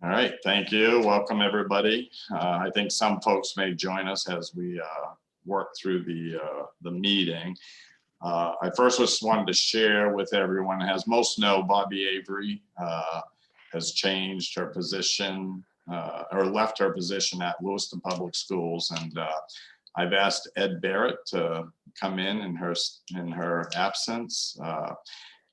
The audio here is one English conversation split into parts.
All right, thank you. Welcome, everybody. I think some folks may join us as we work through the meeting. I first just wanted to share with everyone, as most know, Bobby Avery has changed her position or left her position at Lewiston Public Schools, and I've asked Ed Barrett to come in her absence.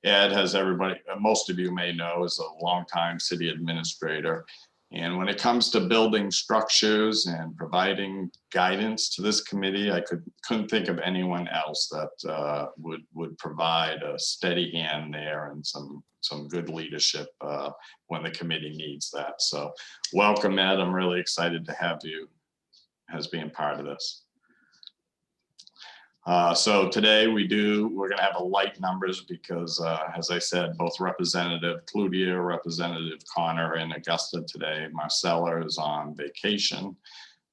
Ed, as everybody, most of you may know, is a longtime city administrator. And when it comes to building structures and providing guidance to this committee, I couldn't think of anyone else that would provide a steady hand there and some good leadership when the committee needs that. So welcome, Ed. I'm really excited to have you as being part of this. So today we're going to have a light numbers because, as I said, both Representative Cloutier, Representative Connor, and Augusta today. Marcella is on vacation,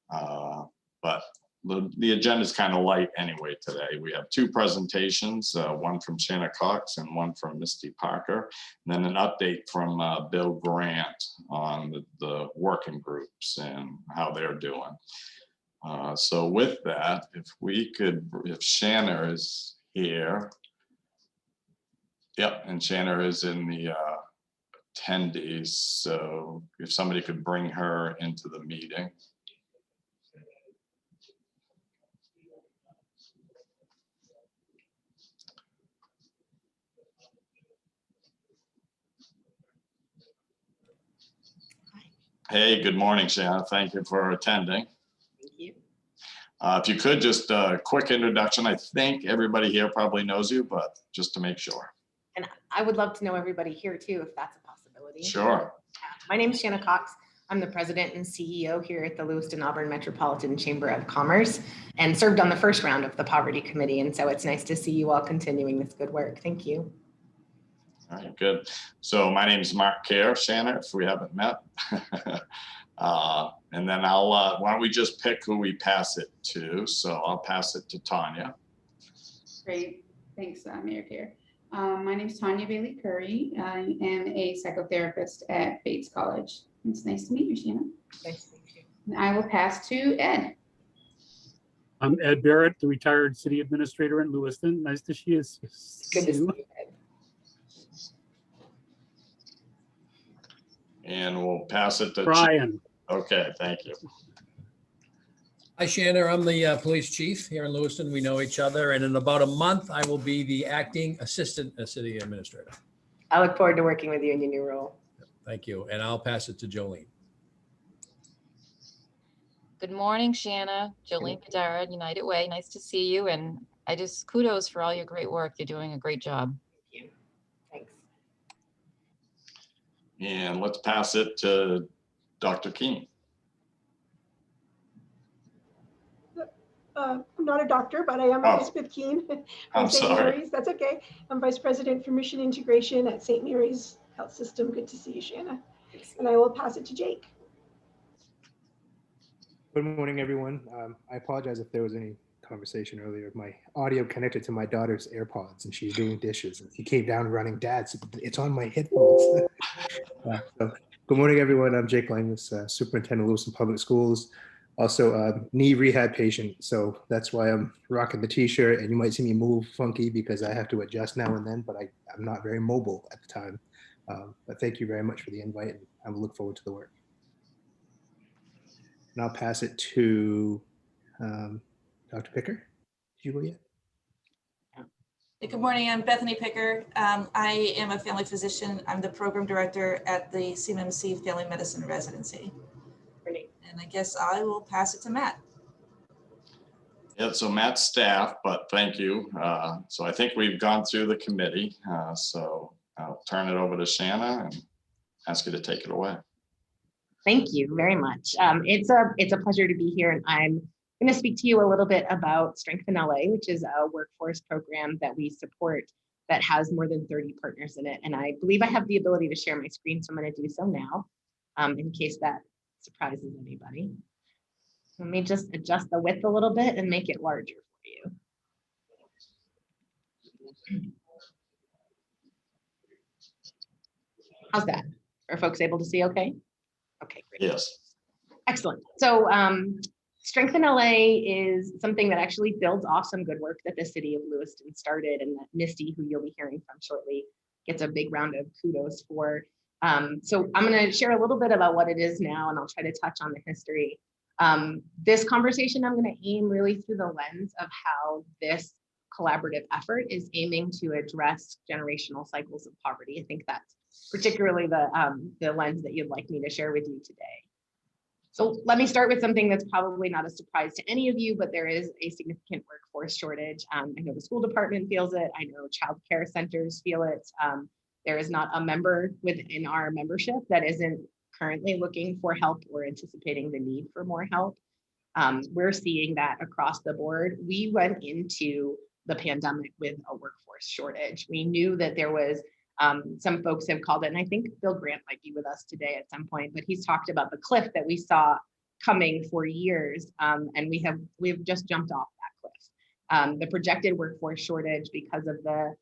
but the agenda is kind of light anyway today. We have two presentations, one from Shanna Cox and one from Misty Parker, and then an update from Bill Grant on the working groups and how they're doing. So with that, if Shanna is here, yep, and Shanna is in the attendees, so if somebody could bring her into the meeting. Hey, good morning, Shanna. Thank you for attending. If you could, just a quick introduction. I think everybody here probably knows you, but just to make sure. And I would love to know everybody here too, if that's a possibility. Sure. My name is Shanna Cox. I'm the president and CEO here at the Lewiston Auburn Metropolitan Chamber of Commerce and served on the first round of the Poverty Committee. And so it's nice to see you all continuing this good work. Thank you. All right, good. So my name is Mark Kerr, Shanna, if we haven't met. And then why don't we just pick who we pass it to? So I'll pass it to Tanya. Great, thanks, Mayor Kerr. My name is Tanya Bailey Curry. I am a psychotherapist at Bates College. It's nice to meet you, Shanna. Nice to meet you. And I will pass to Ed. I'm Ed Barrett, the retired city administrator in Lewiston. Nice to see you. Good to see you, Ed. And we'll pass it to Brian. Okay, thank you. Hi, Shanna. I'm the police chief here in Lewiston. We know each other, and in about a month, I will be the acting assistant city administrator. I look forward to working with you in your new role. Thank you, and I'll pass it to Jolene. Good morning, Shanna. Jolene Padara, United Way. Nice to see you, and I just kudos for all your great work. You're doing a great job. Thank you. Thanks. And let's pass it to Dr. Keene. I'm not a doctor, but I am Elizabeth Keene I'm St. sorry. Mary's. That's okay. I'm Vice President for Mission Integration at St. Mary's Health System. Good to see you, Shanna. And I will pass it to Jake. Good morning, everyone. I apologize if there was any conversation earlier. My audio connected to my daughter's AirPods and she's doing dishes. And she came down running, Dad, it's on my headphones. So, good morning, everyone. I'm Jake Langus, Superintendent of Lewiston Public Schools. Also a knee rehab patient. So that's why I'm rocking the t-shirt and you might see me move funky because I have to adjust now and then, but I'm not very mobile at the time. But thank you very much for the invite and I look forward to the work. And I'll pass it to Dr. Picker. Did you go yet? Good morning, I'm Bethany Picker. I am a family physician. I'm the program director at the CMMC Family Medicine Residency. Great. And I guess I will pass it to Matt. Yeah, so Matt's staff, but thank you. So I think we've gone through the committee. So I'll turn it over to Shanna and ask you to take it away. Thank you very much. It's a pleasure to be here, and I'm going to speak to you a little bit about Strength in LA, which is a workforce program that we support that has more than 30 partners in it. And I believe I have the ability to share my screen, so I'm going to do so now, in case that surprises anybody. Let me just adjust the width a little bit and make it larger for you. How's that? Are folks able to see okay? Okay, great. Yes. Excellent. So Strengthen LA is something that actually builds off some good work that the city of Lewiston started, and that Misty, who you'll be hearing from shortly, gets a big round of kudos for. So I'm going to share a little bit about what it is now, and I'll try to touch on the history. This conversation, I'm going to aim really through the lens of how this collaborative effort is aiming to address generational cycles of poverty. I think that's particularly the lens that you'd like me to share with you today. So let me start with something that's probably not a surprise to any of you, but there is a significant workforce shortage. I know the school department feels it. I know child care centers feel it. There is not a member within our membership that isn't currently looking for help or anticipating the need for more help. We're seeing that across the board. We went into the pandemic with a workforce shortage. We knew that there was some folks have called it, and I think Bill Grant might be with us today at some point, but he's talked about the cliff that we saw coming for years, and we've just jumped off that cliff. The projected workforce shortage because of the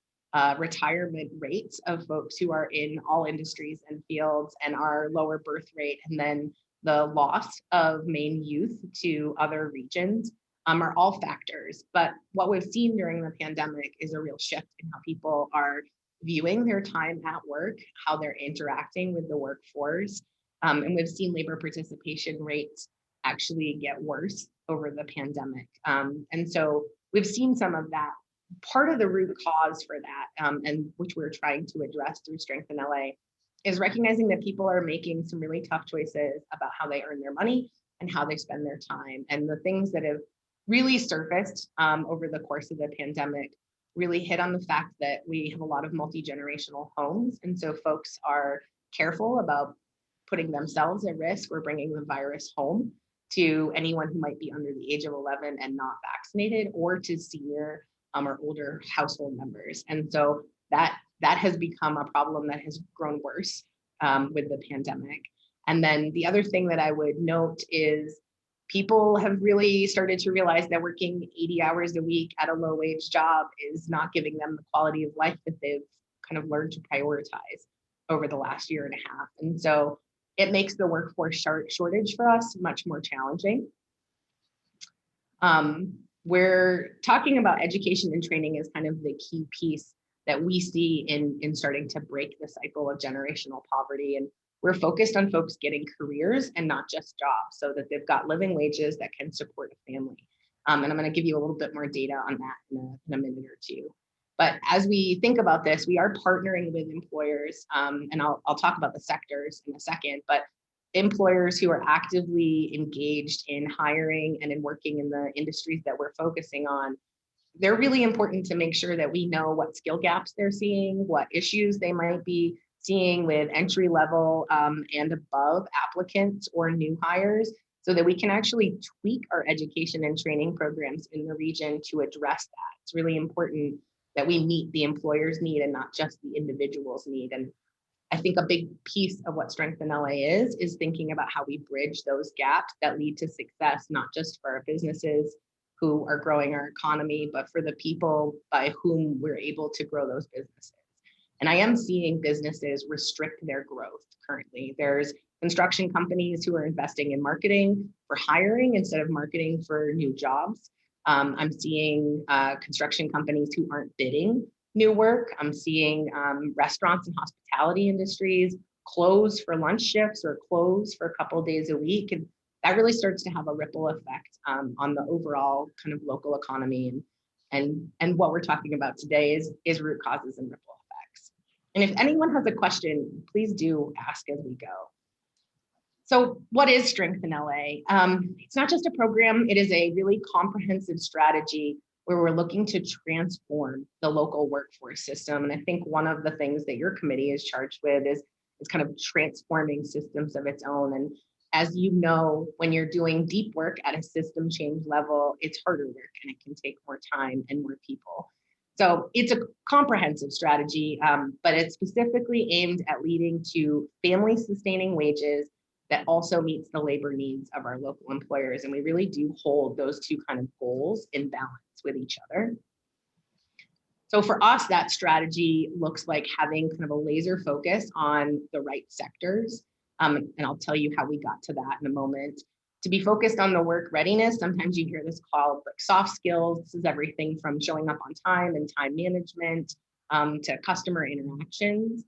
retirement rates of folks who are in all industries and fields, and our lower birth rate, and then the loss of Maine youth to other regions are all factors. But what we've seen during the pandemic is a real shift in how people are viewing their time at work, how they're interacting with the workforce. And we've seen labor participation rates actually get worse over the pandemic. And so we've seen some of that. Part of the root cause for that, and which we're trying to address through Strengthen LA, is recognizing that people are making some really tough choices about how they earn their money and how they spend their time. And the things that have really surfaced over the course of the pandemic really hit on the fact that we have a lot of multi-generational homes. And so folks are careful about putting themselves at risk or bringing the virus home to anyone who might be under the age of 11 and not vaccinated, or to senior or older household members. And so that has become a problem that has grown worse with the pandemic. And then the other thing that I would note is people have really started to realize that working 80 hours a week at a low wage job is not giving them the quality of life that they've kind of learned to prioritize over the last year and a half. And so it makes the workforce shortage for us much more challenging. We're talking about education and training as kind of the key piece that we see in starting to break the cycle of generational poverty. And we're focused on folks getting careers and not just jobs, so that they've got living wages that can support a family. And I'm going to give you a little bit more data on that in a minute or two. But as we think about this, we are partnering with employers, and I'll talk about the sectors in a second, but employers who are actively engaged in hiring and in working in the industries that we're focusing on. They're really important to make sure that we know what skill gaps they're seeing, what issues they might be seeing with entry level and above applicants or new hires, so that we can actually tweak our education and training programs in the region to address that. It's really important that we meet the employer's need and not just the individual's need. And I think a big piece of what Strengthen LA is thinking about how we bridge those gaps that lead to success, not just for our businesses who are growing our economy, but for the people by whom we're able to grow those businesses. And I am seeing businesses restrict their growth currently. There's construction companies who are investing in marketing for hiring instead of marketing for new jobs. I'm seeing construction companies who aren't bidding new work. I'm seeing restaurants and hospitality industries close for lunch shifts or close for a couple of days a week. And that really starts to have a ripple effect on the overall kind of local economy. And what we're talking about today is root causes and ripple effects. And if anyone has a question, please do ask as we go. So what is Strengthen LA? It's not just a program, it is a really comprehensive strategy where we're looking to transform the local workforce system. And I think one of the things that your committee is charged with is kind of transforming systems of its own. And as you know, when you're doing deep work at a system change level, it's harder work and it can take more time and more people. So it's a comprehensive strategy, but it's specifically aimed at leading to family sustaining wages that also meets the labor needs of our local employers. And we really do hold those two kind of goals in balance with each other. So for us, that strategy looks like having kind of a laser focus on the right sectors. And I'll tell you how we got to that in a moment. To be focused on the work readiness, sometimes you hear this called like soft skills. This is everything from showing up on time and time management to customer interactions.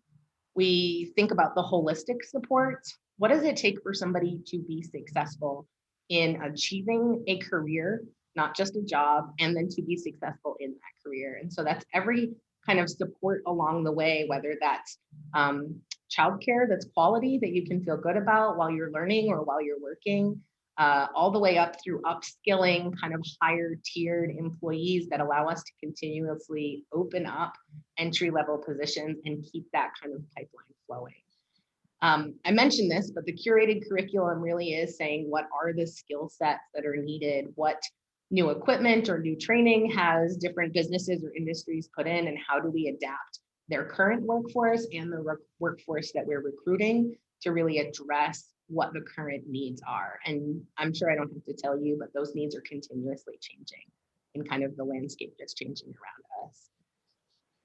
We think about the holistic support. What does it take for somebody to be successful in achieving a career, not just a job, and then to be successful in that career? And so that's every kind of support along the way, whether that's childcare that's quality that you can feel good about while you're learning or while you're working, all the way up through upskilling kind of higher tiered employees that allow us to continuously open up entry level positions and keep that kind of pipeline flowing. I mentioned this, but the curated curriculum really is saying what are the skill sets that are needed, what new equipment or new training has different businesses or industries put in, and how do we adapt their current workforce and the workforce that we're recruiting to really address what the current needs are. And I'm sure I don't have to tell you, but those needs are continuously changing in kind of the landscape that's changing around us.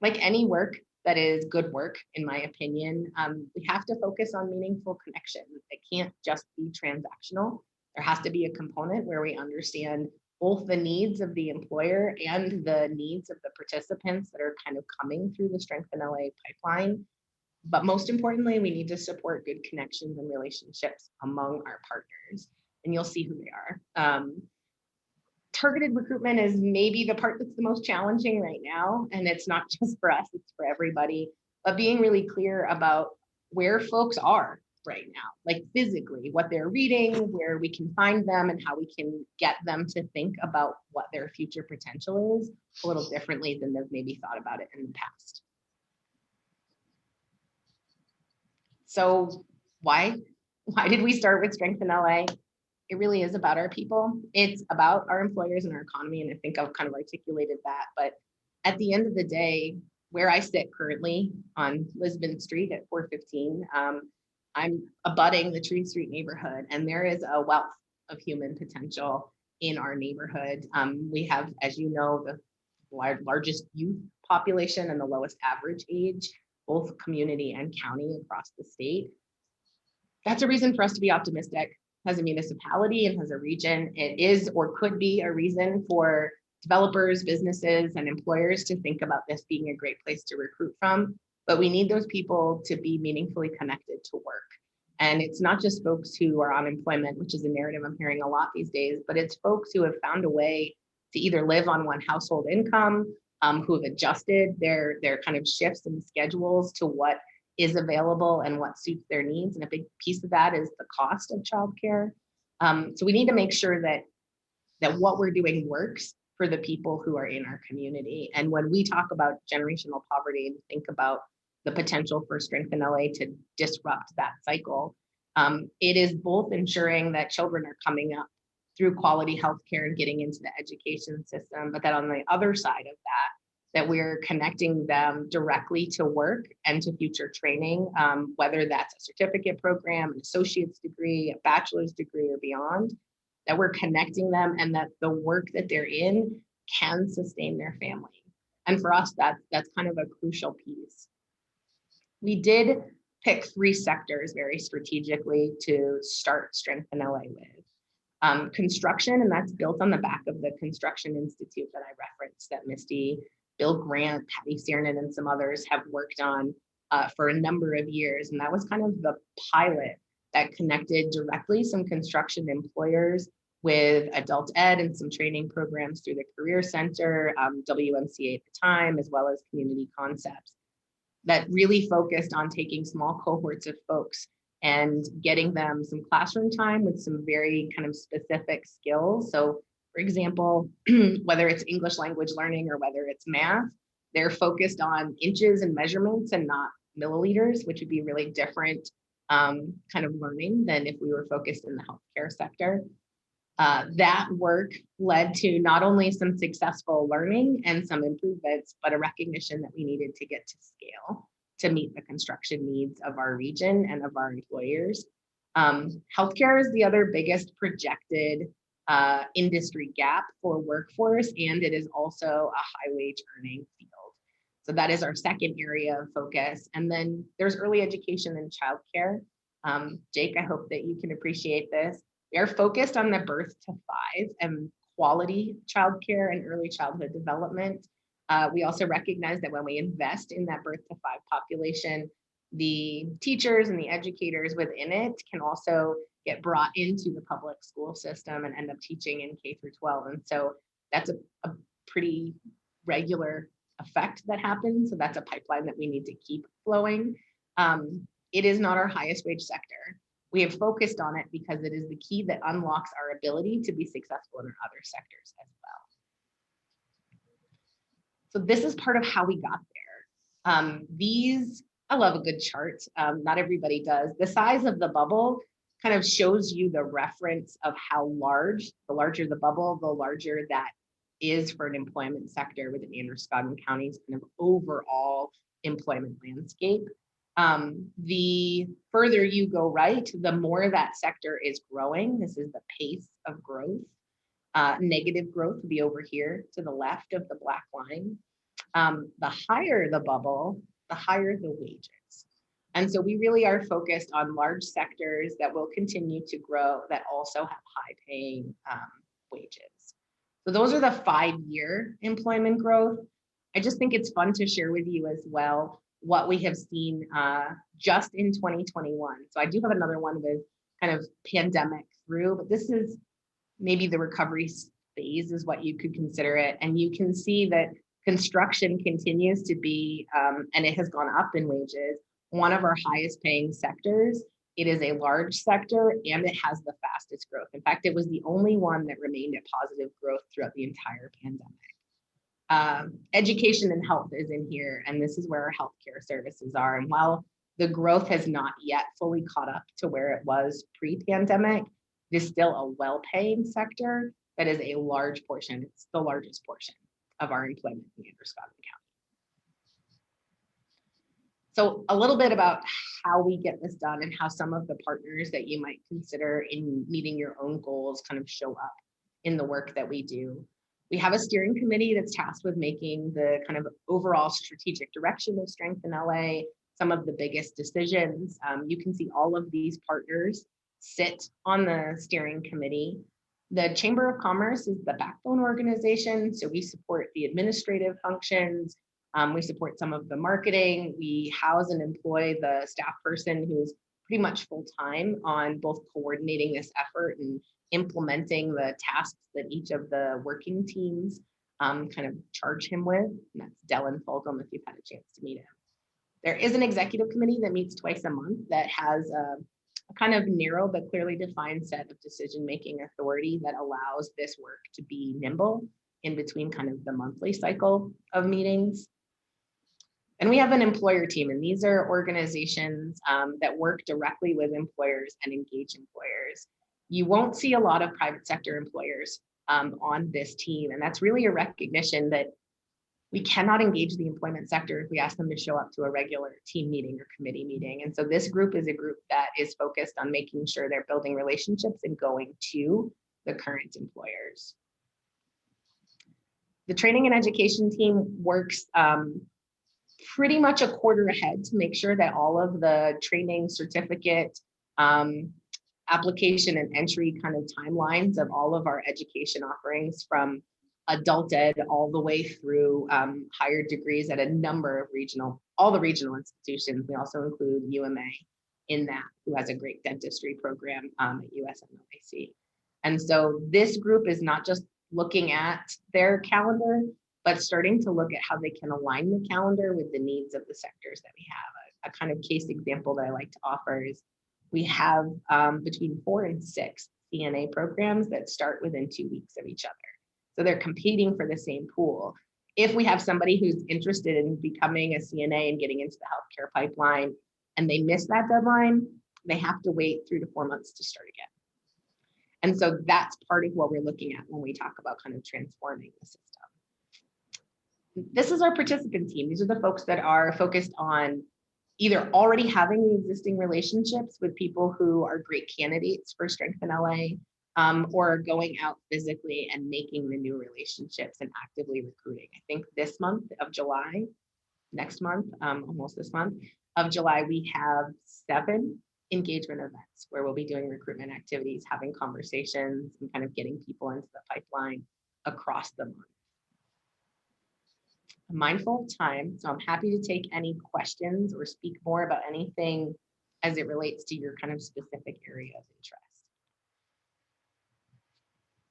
Like any work that is good work, in my opinion, we have to focus on meaningful connection. It can't just be transactional. There has to be a component where we understand both the needs of the employer and the needs of the participants that are kind of coming through the Strengthen LA pipeline. But most importantly, we need to support good connections and relationships among our partners, and you'll see who they are. Targeted recruitment is maybe the part that's the most challenging right now, and it's not just for us, it's for everybody, but being really clear about where folks are right now, like physically, what they're reading, where we can find them, and how we can get them to think about what their future potential is a little differently than they've maybe thought about it in the past. So why did we start with Strengthen LA? It really is about our people. It's about our employers and our economy. And I think I've kind of articulated that. But at the end of the day, where I sit currently on Lisbon Street at 415, I'm abutting the Tree Street neighborhood, and there is a wealth of human potential in our neighborhood. We have, as you know, the largest youth population and the lowest average age, both community and county across the state. That's a reason for us to be optimistic as a municipality and as a region. It is or could be a reason for developers, businesses, and employers to think about this being a great place to recruit from. But we need those people to be meaningfully connected to work. And it's not just folks who are on unemployment, which is a narrative I'm hearing a lot these days, but it's folks who have found a way to either live on one household income, who have adjusted their kind of shifts and schedules to what is available and what suits their needs. And a big piece of that is the cost of childcare. So we need to make sure that what we're doing works for the people who are in our community. And when we talk about generational poverty and think about the potential for Strengthen LA to disrupt that cycle, it is both ensuring that children are coming up through quality healthcare and getting into the education system, but that on the other side of that we're connecting them directly to work and to future training, whether that's a certificate program, an associate's degree, a bachelor's degree, or beyond, that we're connecting them and that the work that they're in can sustain their family. And for us, that's kind of a crucial piece. We did pick 3 sectors very strategically to start Strengthen LA with. Construction, and that's built on the back of the Construction Institute that I referenced, that Misty, Bill Grant, Patty Siernan, and some others have worked on for a number of years. And that was kind of the pilot that connected directly some construction employers with adult ed and some training programs through the Career Center, WMCA at the time, as well as Community Concepts, that really focused on taking small cohorts of folks and getting them some classroom time with some very kind of specific skills. So for example, whether it's English language learning or whether it's math, they're focused on inches and measurements and not milliliters, which would be really different kind of learning than if we were focused in the healthcare sector. That work led to not only some successful learning and some improvements, but a recognition that we needed to get to scale to meet the construction needs of our region and of our employers. Healthcare is the other biggest projected industry gap for workforce, and it is also a high wage earning field. So that is our second area of focus. And then there's early education and childcare. Jake, I hope that you can appreciate this. We are focused on the birth to 5 and quality childcare and early childhood development. We also recognize that when we invest in that birth to 5 population, the teachers and the educators within it can also get brought into the public school system and end up teaching in K through 12. And so that's a pretty regular effect that happens. So that's a pipeline that we need to keep flowing. It is not our highest wage sector. We have focused on it because it is the key that unlocks our ability to be successful in other sectors as well. So this is part of how we got there. I love a good chart. Not everybody does. The size of the bubble kind of shows you the reference of how large. The larger the bubble, the larger that is for an employment sector within Androscoggin County's kind of overall employment landscape. The further you go right, the more that sector is growing. This is the pace of growth. Negative growth would be over here to the left of the black line. The higher the bubble, the higher the wages. And so we really are focused on large sectors that will continue to grow that also have high paying wages. So those are the 5-year employment growth. I just think it's fun to share with you as well what we have seen just in 2021. So I do have another one with kind of pandemic through, but this is maybe the recovery phase is what you could consider it. And you can see that construction continues to be, and it has gone up in wages, one of our highest paying sectors. It is a large sector and it has the fastest growth. In fact, it was the only one that remained at positive growth throughout the entire pandemic. Education and health is in here, and this is where our healthcare services are. And while the growth has not yet fully caught up to where it was pre-pandemic, it is still a well-paying sector that is a large portion. It's the largest portion of our employment in Androscoggin County. So a little bit about how we get this done and how some of the partners that you might consider in meeting your own goals kind of show up in the work that we do. We have a steering committee that's tasked with making the kind of overall strategic direction of Strength in LA, some of the biggest decisions. You can see all of these partners sit on the steering committee. The Chamber of Commerce is the backbone organization, so we support the administrative functions. We support some of the marketing. We house and employ the staff person who's pretty much full-time on both coordinating this effort and implementing the tasks that each of the working teams kind of charge him with. And that's Dylan Fulgham, if you've had a chance to meet him. There is an executive committee that meets twice a month that has a kind of narrow but clearly defined set of decision-making authority that allows this work to be nimble in between kind of the monthly cycle of meetings. And we have an employer team, and these are organizations that work directly with employers and engage employers. You won't see a lot of private sector employers on this team, and that's really a recognition that we cannot engage the employment sector if we ask them to show up to a regular team meeting or committee meeting. And so this group is a group that is focused on making sure they're building relationships and going to the current employers. The training and education team works pretty much a quarter ahead to make sure that all of the training, certificate, application and entry kind of timelines of all of our education offerings from adult ed all the way through higher degrees at a number of all the regional institutions. We also include UMA in that, who has a great dentistry program at USMLAC. And so this group is not just looking at their calendar, but starting to look at how they can align the calendar with the needs of the sectors that we have. A kind of case example that I like to offer is we have between 4 and 6 CNA programs that start within 2 weeks of each other. So they're competing for the same pool. If we have somebody who's interested in becoming a CNA and getting into the healthcare pipeline and they miss that deadline, they have to wait 3 to 4 months to start again. And so that's part of what we're looking at when we talk about kind of transforming the system. This is our participant team. These are the folks that are focused on either already having the existing relationships with people who are great candidates for Strength in LA, or going out physically and making the new relationships and actively recruiting. I think this month of July, next month, almost this month of July, we have 7 engagement events where we'll be doing recruitment activities, having conversations, and kind of getting people into the pipeline across the month. I'm mindful of time, so I'm happy to take any questions or speak more about anything as it relates to your kind of specific area of interest.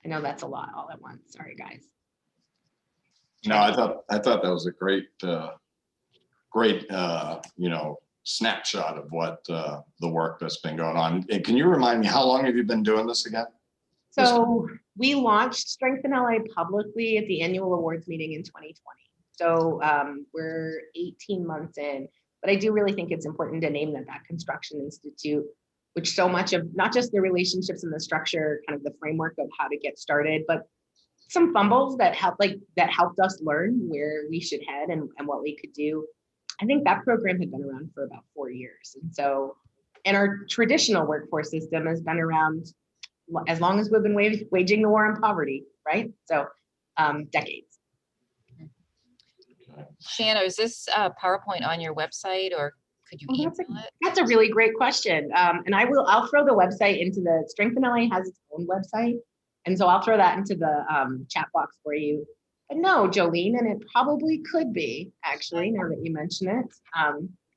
I know that's a lot all at once. Sorry, guys. No, I thought that was a great, you know, snapshot of what the work that's been going on. And can you remind me, how long have you been doing this again? So we launched Strengthen LA publicly at the annual awards meeting in 2020. So we're 18 months in, but I do really think it's important to name that Construction Institute, which so much of not just the relationships and the structure, kind of the framework of how to get started, but some fumbles that helped us learn where we should head and what we could do. I think that program had been around for about 4 years. And so, and our traditional workforce system has been around as long as we've been waging the war on poverty, right? So decades. Shanna, is this PowerPoint on your website, or could you email it? That's a really great question. And I'll throw the website into the Strengthen LA has its own website. And so I'll throw that into the chat box for you. But no, Jolene, and it probably could be, actually, now that you mention it.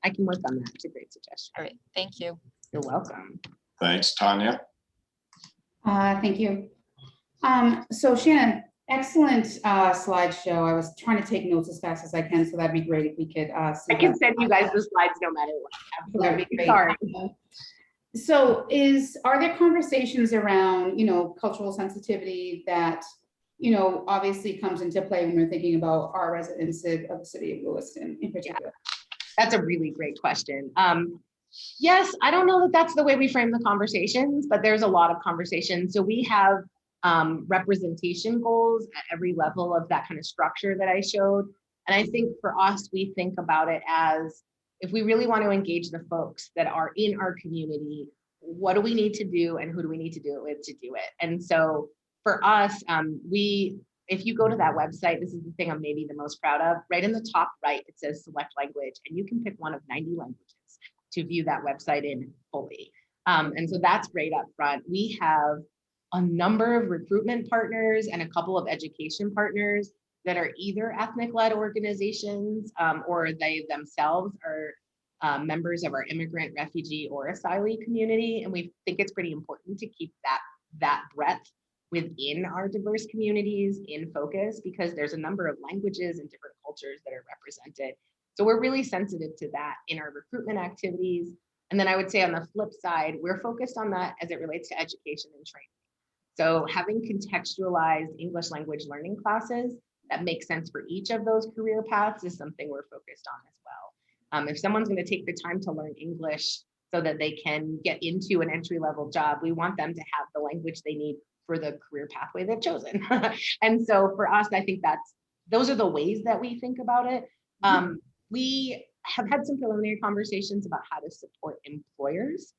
I can work on that. It's a great suggestion. All right, thank you. You're welcome. Thanks, Tanya. Thank you. So Shannon, excellent slideshow. I was trying to take notes as fast as I can, so that'd be great if we could see I can send you guys the slides no matter what. That'd be great. Sorry. So are there conversations around, you know, cultural sensitivity that, you know, obviously comes into play when we're thinking about our residents of the city of Lewiston in particular? Yeah, that's a really great question. Yes, I don't know that that's the way we frame the conversations, but there's a lot of conversations. So we have representation goals at every level of that kind of structure that I showed. And I think for us, we think about it as, if we really want to engage the folks that are in our community, what do we need to do and who do we need to do it with to do it? And so for us, if you go to that website, this is the thing I'm maybe the most proud of. Right in the top right, it says select language, and you can pick one of 90 languages to view that website in fully. And so that's great up front. We have a number of recruitment partners and a couple of education partners that are either ethnic-led organizations or they themselves are members of our immigrant, refugee, or asylee community. And we think it's pretty important to keep that breadth within our diverse communities in focus, because there's a number of languages and different cultures that are represented. So we're really sensitive to that in our recruitment activities. And then I would say on the flip side, we're focused on that as it relates to education and training. So having contextualized English language learning classes that make sense for each of those career paths is something we're focused on as well. If someone's going to take the time to learn English so that they can get into an entry-level job, we want them to have the language they need for the career pathway they've chosen. And so for us, I think those are the ways that we think about it. We have had some preliminary conversations about how to support employers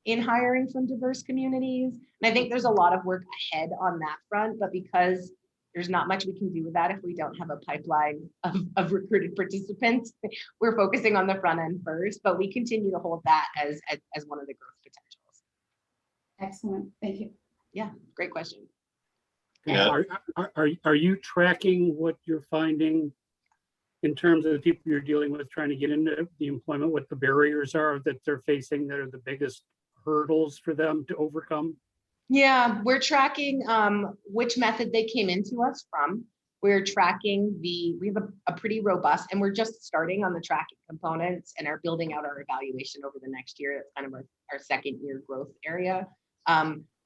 in hiring from diverse communities. And I think there's a lot of work ahead on that front, but because there's not much we can do with that if we don't have a pipeline of recruited participants, we're focusing on the front end first, but we continue to hold that as one of the growth potentials. Excellent, thank you. Yeah, great question. Yeah. Are you tracking what you're finding in terms of the people you're dealing with trying to get into the employment, what the barriers are that they're facing that are the biggest hurdles for them to overcome? Yeah, we're tracking which method they came into us from. We're tracking we have a pretty robust, and we're just starting on the tracking components and are building out our evaluation over the next year. It's kind of our second year growth area.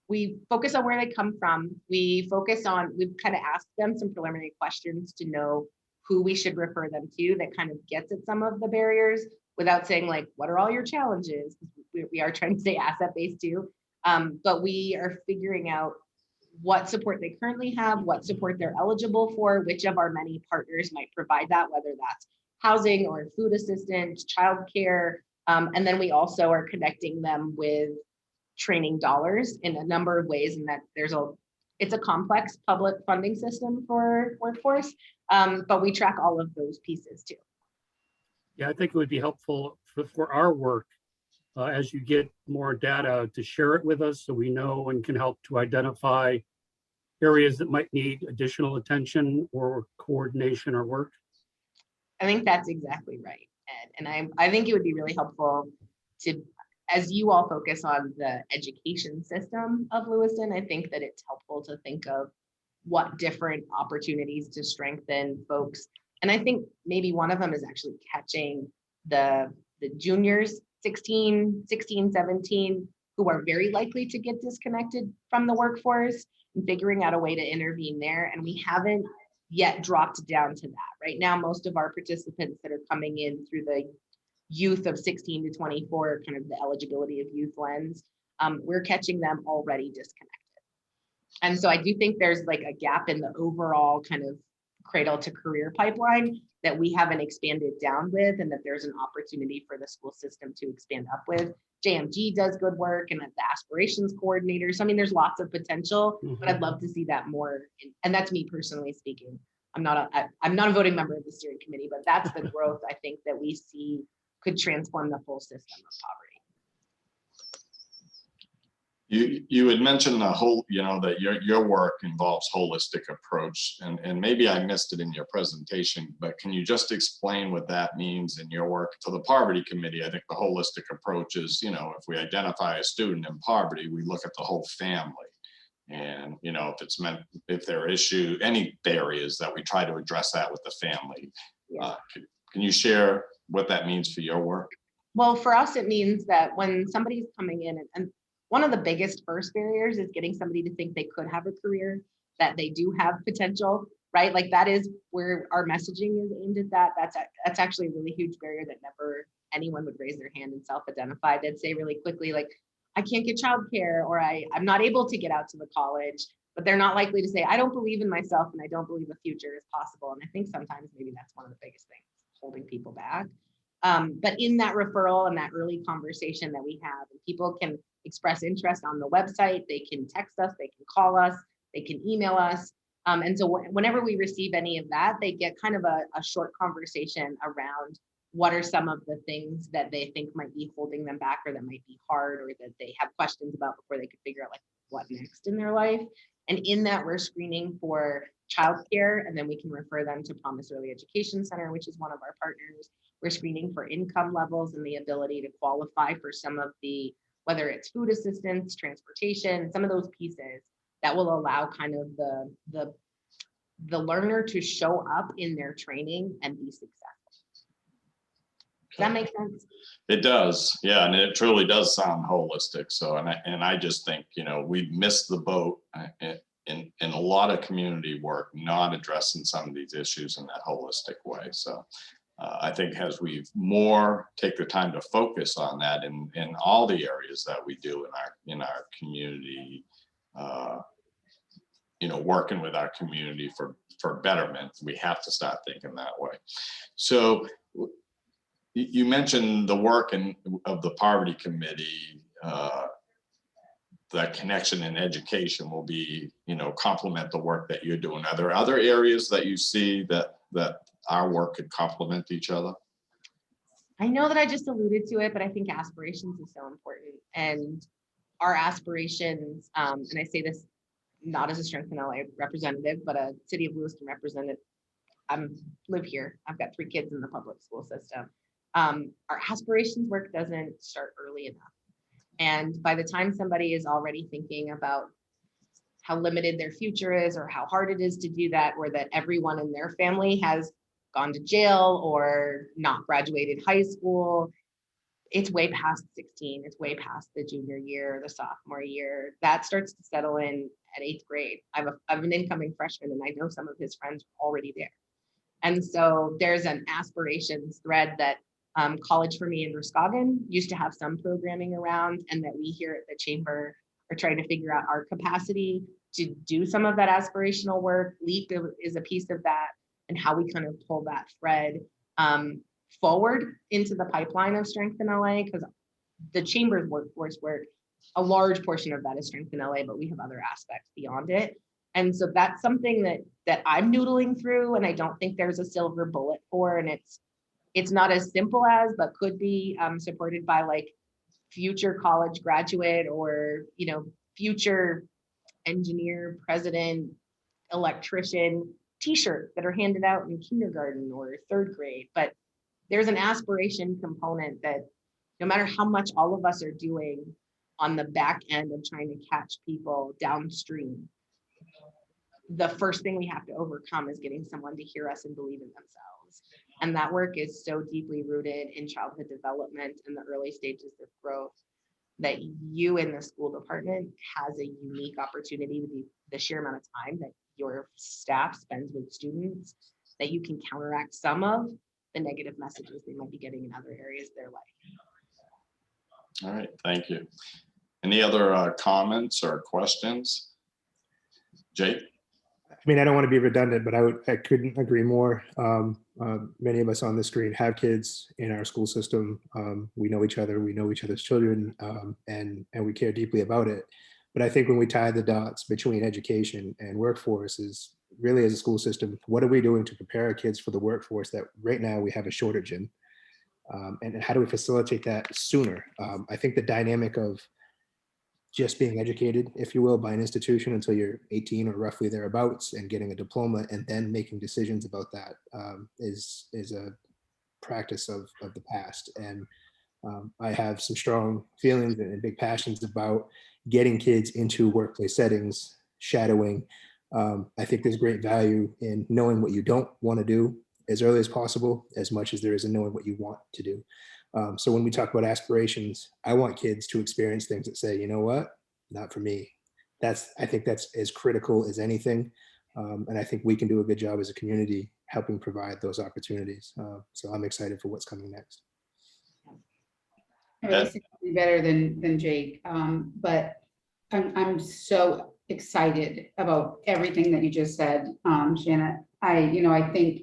We focus on where they come from. We've kind of asked them some preliminary questions to know who we should refer them to that kind of gets at some of the barriers without saying like, what are all your challenges? We are trying to stay asset-based too. But we are figuring out what support they currently have, what support they're eligible for, which of our many partners might provide that, whether that's housing or food assistance, childcare. And then we also are connecting them with training dollars in a number of ways, and that it's a complex public funding system for workforce, but we track all of those pieces too. Yeah, I think it would be helpful for our work as you get more data, to share it with us so we know and can help to identify areas that might need additional attention or coordination or work? I think that's exactly right, Ed. And I think it would be really helpful to, as you all focus on the education system of Lewiston, I think that it's helpful to think of what different opportunities to strengthen folks. And I think maybe one of them is actually catching the juniors, 16, 17, who are very likely to get disconnected from the workforce, and figuring out a way to intervene there. And we haven't yet dropped down to that. Right now, most of our participants that are coming in through the youth of 16 to 24, kind of the eligibility of youth lens, we're catching them already disconnected. And so I do think there's like a gap in the overall kind of cradle to career pipeline that we haven't expanded down with, and that there's an opportunity for the school system to expand up with. JMG does good work, and the aspirations coordinators. So, I mean, there's lots of potential, but I'd love to see that more. And that's me personally speaking. I'm not a voting member of the steering committee, but that's the growth I think that we see could transform the full system of poverty. You had mentioned the whole, that your work involves holistic approach, and maybe I missed it in your presentation, but can you just explain what that means in your work? To the poverty committee, I think the holistic approach is, if we identify a student in poverty, we look at the whole family. And, if there are any barriers, that we try to address that with the family. Yeah. Can you share what that means for your work? Well, for us, it means that when somebody's coming in, and one of the biggest first barriers is getting somebody to think they could have a career, that they do have potential, right? Like that is where our messaging is aimed at that. That's actually a really huge barrier that never anyone would raise their hand and self-identify. They'd say really quickly, like, I can't get childcare, or I'm not able to get out to the college, but they're not likely to say, I don't believe in myself and I don't believe a future is possible. And I think sometimes maybe that's one of the biggest things holding people back. But in that referral and that early conversation that we have, and people can express interest on the website, they can text us, they can call us, they can email us. And so whenever we receive any of that, they get kind of a short conversation around what are some of the things that they think might be holding them back, or that might be hard, or that they have questions about before they could figure out like what next in their life. And in that, we're screening for childcare, and then we can refer them to Promise Early Education Center, which is one of our partners. We're screening for income levels and the ability to qualify for some of the, whether it's food assistance, transportation, some of those pieces that will allow kind of the learner to show up in their training and be successful. Does that make sense? It does, yeah, and it truly does sound holistic. So, and I just think, we've missed the boat in a lot of community work, not addressing some of these issues in that holistic way. So I think as we more take the time to focus on that in all the areas that we do in our community, working with our community for betterment, we have to start thinking that way. So you mentioned the work of the poverty committee. That connection in education will be, complement the work that you're doing. Are there other areas that you see that our work could complement each other? I know that I just alluded to it, but I think aspirations is so important. And our aspirations, and I say this not as a Strength in LA representative, but a City of Lewiston representative. I live here. I've got 3 kids in the public school system. Our aspirations work doesn't start early enough. And by the time somebody is already thinking about how limited their future is, or how hard it is to do that, or that everyone in their family has gone to jail or not graduated high school, it's way past 16, it's way past the junior year, the sophomore year. That starts to settle in at 8th grade. I'm an incoming freshman, and I know some of his friends are already there. And so there's an aspirations thread that College for Me in Muskegon used to have some programming around, and that we here at the chamber are trying to figure out our capacity to do some of that aspirational work. LEAP is a piece of that, and how we kind of pull that thread forward into the pipeline of Strength in LA, because the chamber's workforce work, a large portion of that is Strength in LA, but we have other aspects beyond it. And so that's something that I'm noodling through, and I don't think there's a silver bullet for, and it's not as simple as, but could be supported by like future college graduate or, future engineer, president, electrician t-shirt that are handed out in kindergarten or third grade. But there's an aspiration component that no matter how much all of us are doing on the back end of trying to catch people downstream, the first thing we have to overcome is getting someone to hear us and believe in themselves. And that work is so deeply rooted in childhood development and the early stages of growth that you in the school department has a unique opportunity with the sheer amount of time that your staff spends with students, that you can counteract some of the negative messages they might be getting in other areas of their life. All right, thank you. Any other comments or questions? Jake? I mean, I don't want to be redundant, but I couldn't agree more. Many of us on the screen have kids in our school system. We know each other, we know each other's children, and we care deeply about it. But I think when we tie the dots between education and workforce is really, as a school system, what are we doing to prepare our kids for the workforce that right now we have a shortage in? And how do we facilitate that sooner? I think the dynamic of just being educated, if you will, by an institution until you're 18 or roughly thereabouts and getting a diploma and then making decisions about that is a practice of the past. And I have some strong feelings and big passions about getting kids into workplace settings, shadowing. I think there's great value in knowing what you don't want to do as early as possible, as much as there is in knowing what you want to do. So when we talk about aspirations, I want kids to experience things that say, you know what, not for me. I think that's as critical as anything. And I think we can do a good job as a community helping provide those opportunities. So I'm excited for what's coming next. I really think it'll be better than Jake, but I'm so excited about everything that you just said, Shanna. I think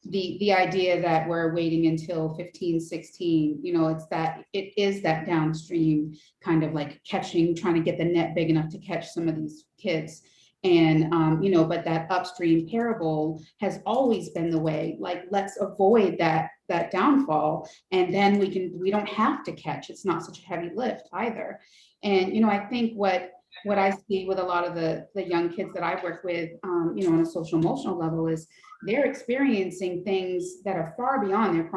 the idea that we're waiting until 15, 16, it is that downstream kind of like catching, trying to get the net big enough to catch some of these kids. And, but that upstream parable has always been the way, like, let's avoid that downfall. And then we don't have to catch. It's not such a heavy lift either. And, I think what I see with a lot of the young kids that I work with, on a social emotional level is they're experiencing things that are far beyond their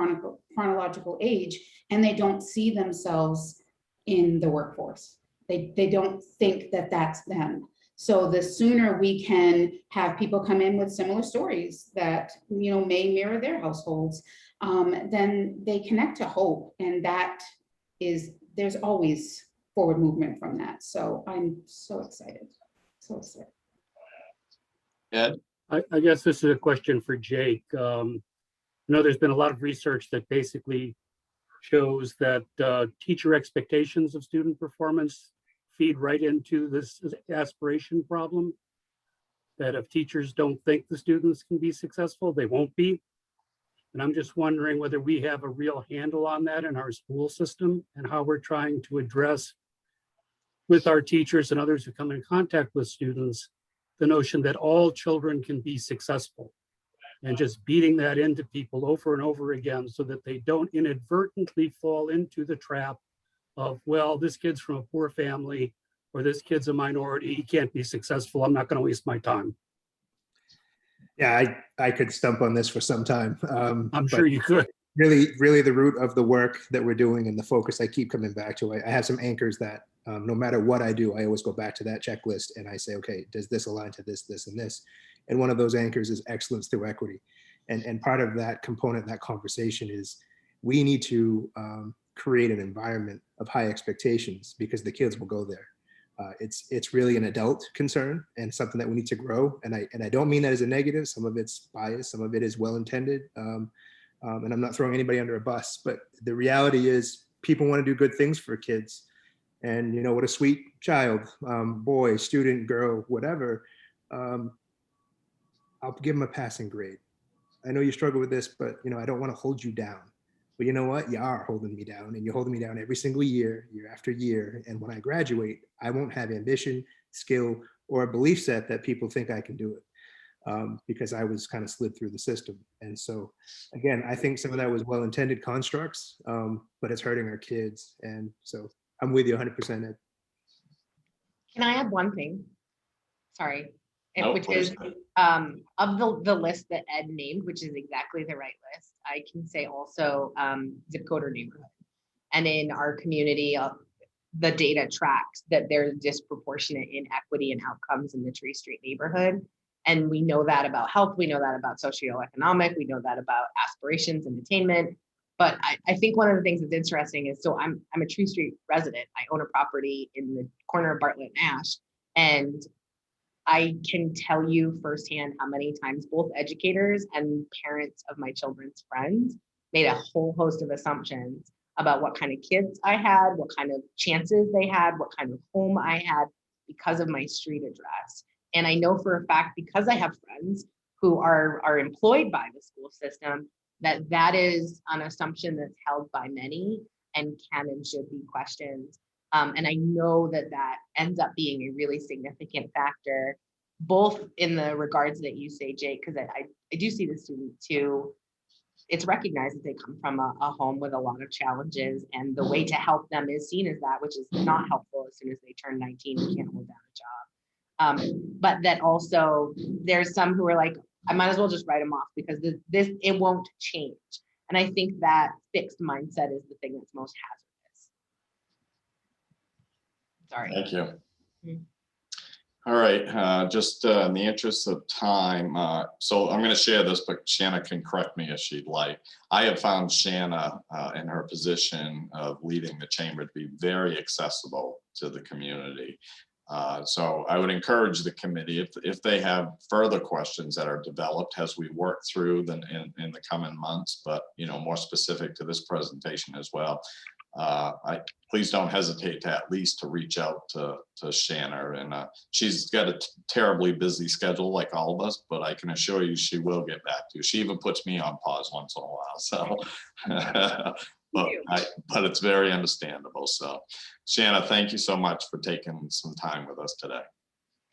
chronological age, and they don't see themselves in the workforce. They don't think that that's them. So the sooner we can have people come in with similar stories that, may mirror their households, then they connect to hope. And there's always forward movement from that. So I'm so excited. So excited. Ed? I guess this is a question for Jake. I know there's been a lot of research that basically shows that teacher expectations of student performance feed right into this aspiration problem. That if teachers don't think the students can be successful, they won't be. And I'm just wondering whether we have a real handle on that in our school system and how we're trying to address with our teachers and others who come in contact with students, the notion that all children can be successful, and just beating that into people over and over again so that they don't inadvertently fall into the trap of, well, this kid's from a poor family or this kid's a minority, he can't be successful, I'm not going to waste my time. Yeah, I could stump on this for some time. I'm sure you could. Really the root of the work that we're doing and the focus I keep coming back to. I have some anchors that no matter what I do, I always go back to that checklist and I say, okay, does this align to this, this, and this? And one of those anchors is excellence through equity. And part of that component, that conversation is we need to create an environment of high expectations because the kids will go there. It's really an adult concern and something that we need to grow. And I don't mean that as a negative. Some of it's bias, some of it is well-intended. And I'm not throwing anybody under a bus, but the reality is people want to do good things for kids. And what a sweet child, boy, student, girl, whatever, I'll give them a passing grade. I know you struggle with this, but I don't want to hold you down. But you know what? You are holding me down, and you're holding me down every single year, year after year. And when I graduate, I won't have ambition, skill, or a belief set that people think I can do it. because I was kind of slid through the system. And so, again, I think some of that was well-intended constructs, but it's hurting our kids. And so I'm with you 100%, Ed. Can I add one thing? Sorry, No, which please. is of the list that Ed named, which is exactly the right list. I can say also zip code or neighborhood. And in our community, the data tracks that there's disproportionate inequity and outcomes in the Tree Street neighborhood. And we know that about health, we know that about socioeconomic, we know that about aspirations and attainment. But I think one of the things that's interesting is, so I'm a Tree Street resident. I own a property in the corner of Bartlett and Ash. And I can tell you firsthand how many times both educators and parents of my children's friends made a whole host of assumptions about what kind of kids I had, what kind of chances they had, what kind of home I had because of my street address. And I know for a fact, because I have friends who are employed by the school system, that is an assumption that's held by many and can and should be questioned. And I know that ends up being a really significant factor, both in the regards that you say, Jake, because I do see the student too. It's recognized that they come from a home with a lot of challenges, and the way to help them is seen as that, which is not helpful as soon as they turn 19 and can't hold down a job. But that also there's some who are like, I might as well just write them off because it won't change. And I think that fixed mindset is the thing that's most hazardous. Sorry. Thank you. Mm-hmm. All right, just in the interest of time, so I'm going to share this, but Shanna can correct me if she'd like. I have found Shanna in her position of leading the chamber to be very accessible to the community. So I would encourage the committee, if they have further questions that are developed as we work through them in the coming months, but more specific to this presentation as well, please don't hesitate to at least to reach out to Shanna. And she's got a terribly busy schedule like all of us, but I can assure you she will get back to you. She even puts me on pause once in a while. So, but it's very understandable. So Shanna, thank you so much for taking some time with us today.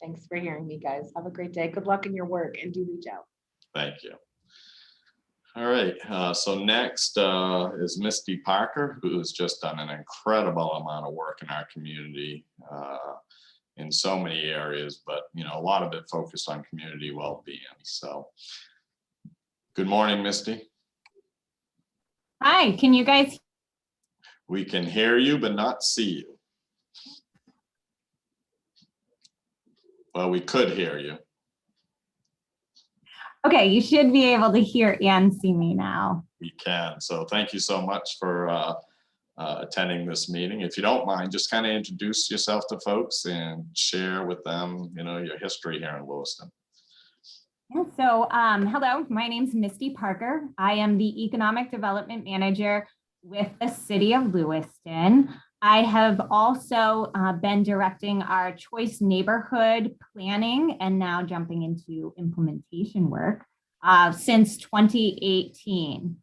Thanks for hearing me, guys. Have a great day. Good luck in your work and do reach out. Thank you. All right, so next is Misty Parker, who has just done an incredible amount of work in our community in so many areas, but a lot of it focused on community well-being. So good morning, Misty. Hi, can you guys? We can hear you, but not see you. Well, we could hear you. Okay, you should be able to hear and see me now. We can. So thank you so much for attending this meeting. If you don't mind, just kind of introduce yourself to folks and share with them, your history here in Lewiston. Yeah, so hello, my name's Misty Parker. I am the Economic Development Manager with the City of Lewiston. I have also been directing our choice neighborhood planning and now jumping into implementation work since 2018.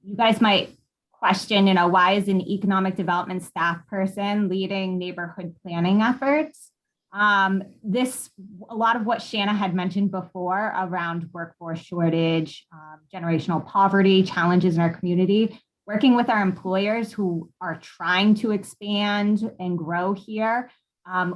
You guys might question, why is an economic development staff person leading neighborhood planning efforts? A lot of what Shanna had mentioned before around workforce shortage, generational poverty, challenges in our community, working with our employers who are trying to expand and grow here.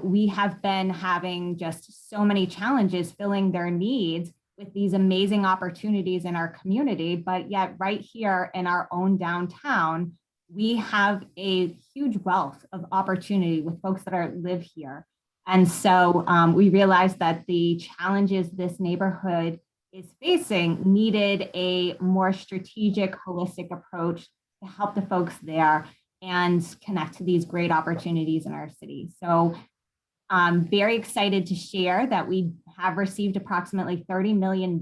We have been having just so many challenges filling their needs with these amazing opportunities in our community, but yet right here in our own downtown, we have a huge wealth of opportunity with folks that live here. And so we realized that the challenges this neighborhood is facing needed a more strategic, holistic approach to help the folks there and connect to these great opportunities in our city. So I'm very excited to share that we have received approximately $30 million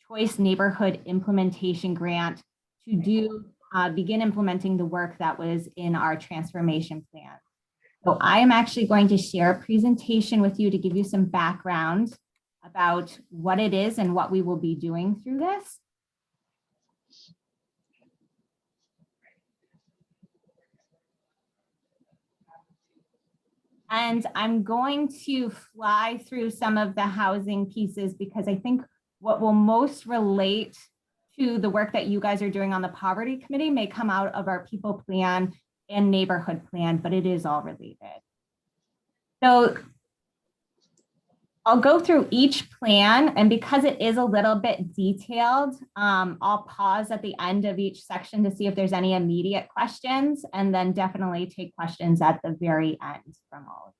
Choice Neighborhood Implementation Grant to begin implementing the work that was in our transformation plan. So I am actually going to share a presentation with you to give you some background about what it is and what we will be doing through this. And I'm going to fly through some of the housing pieces because I think what will most relate to the work that you guys are doing on the poverty committee may come out of our people plan and neighborhood plan, but it is all related. So I'll go through each plan, and because it is a little bit detailed, I'll pause at the end of each section to see if there's any immediate questions, and then definitely take questions at the very end from all of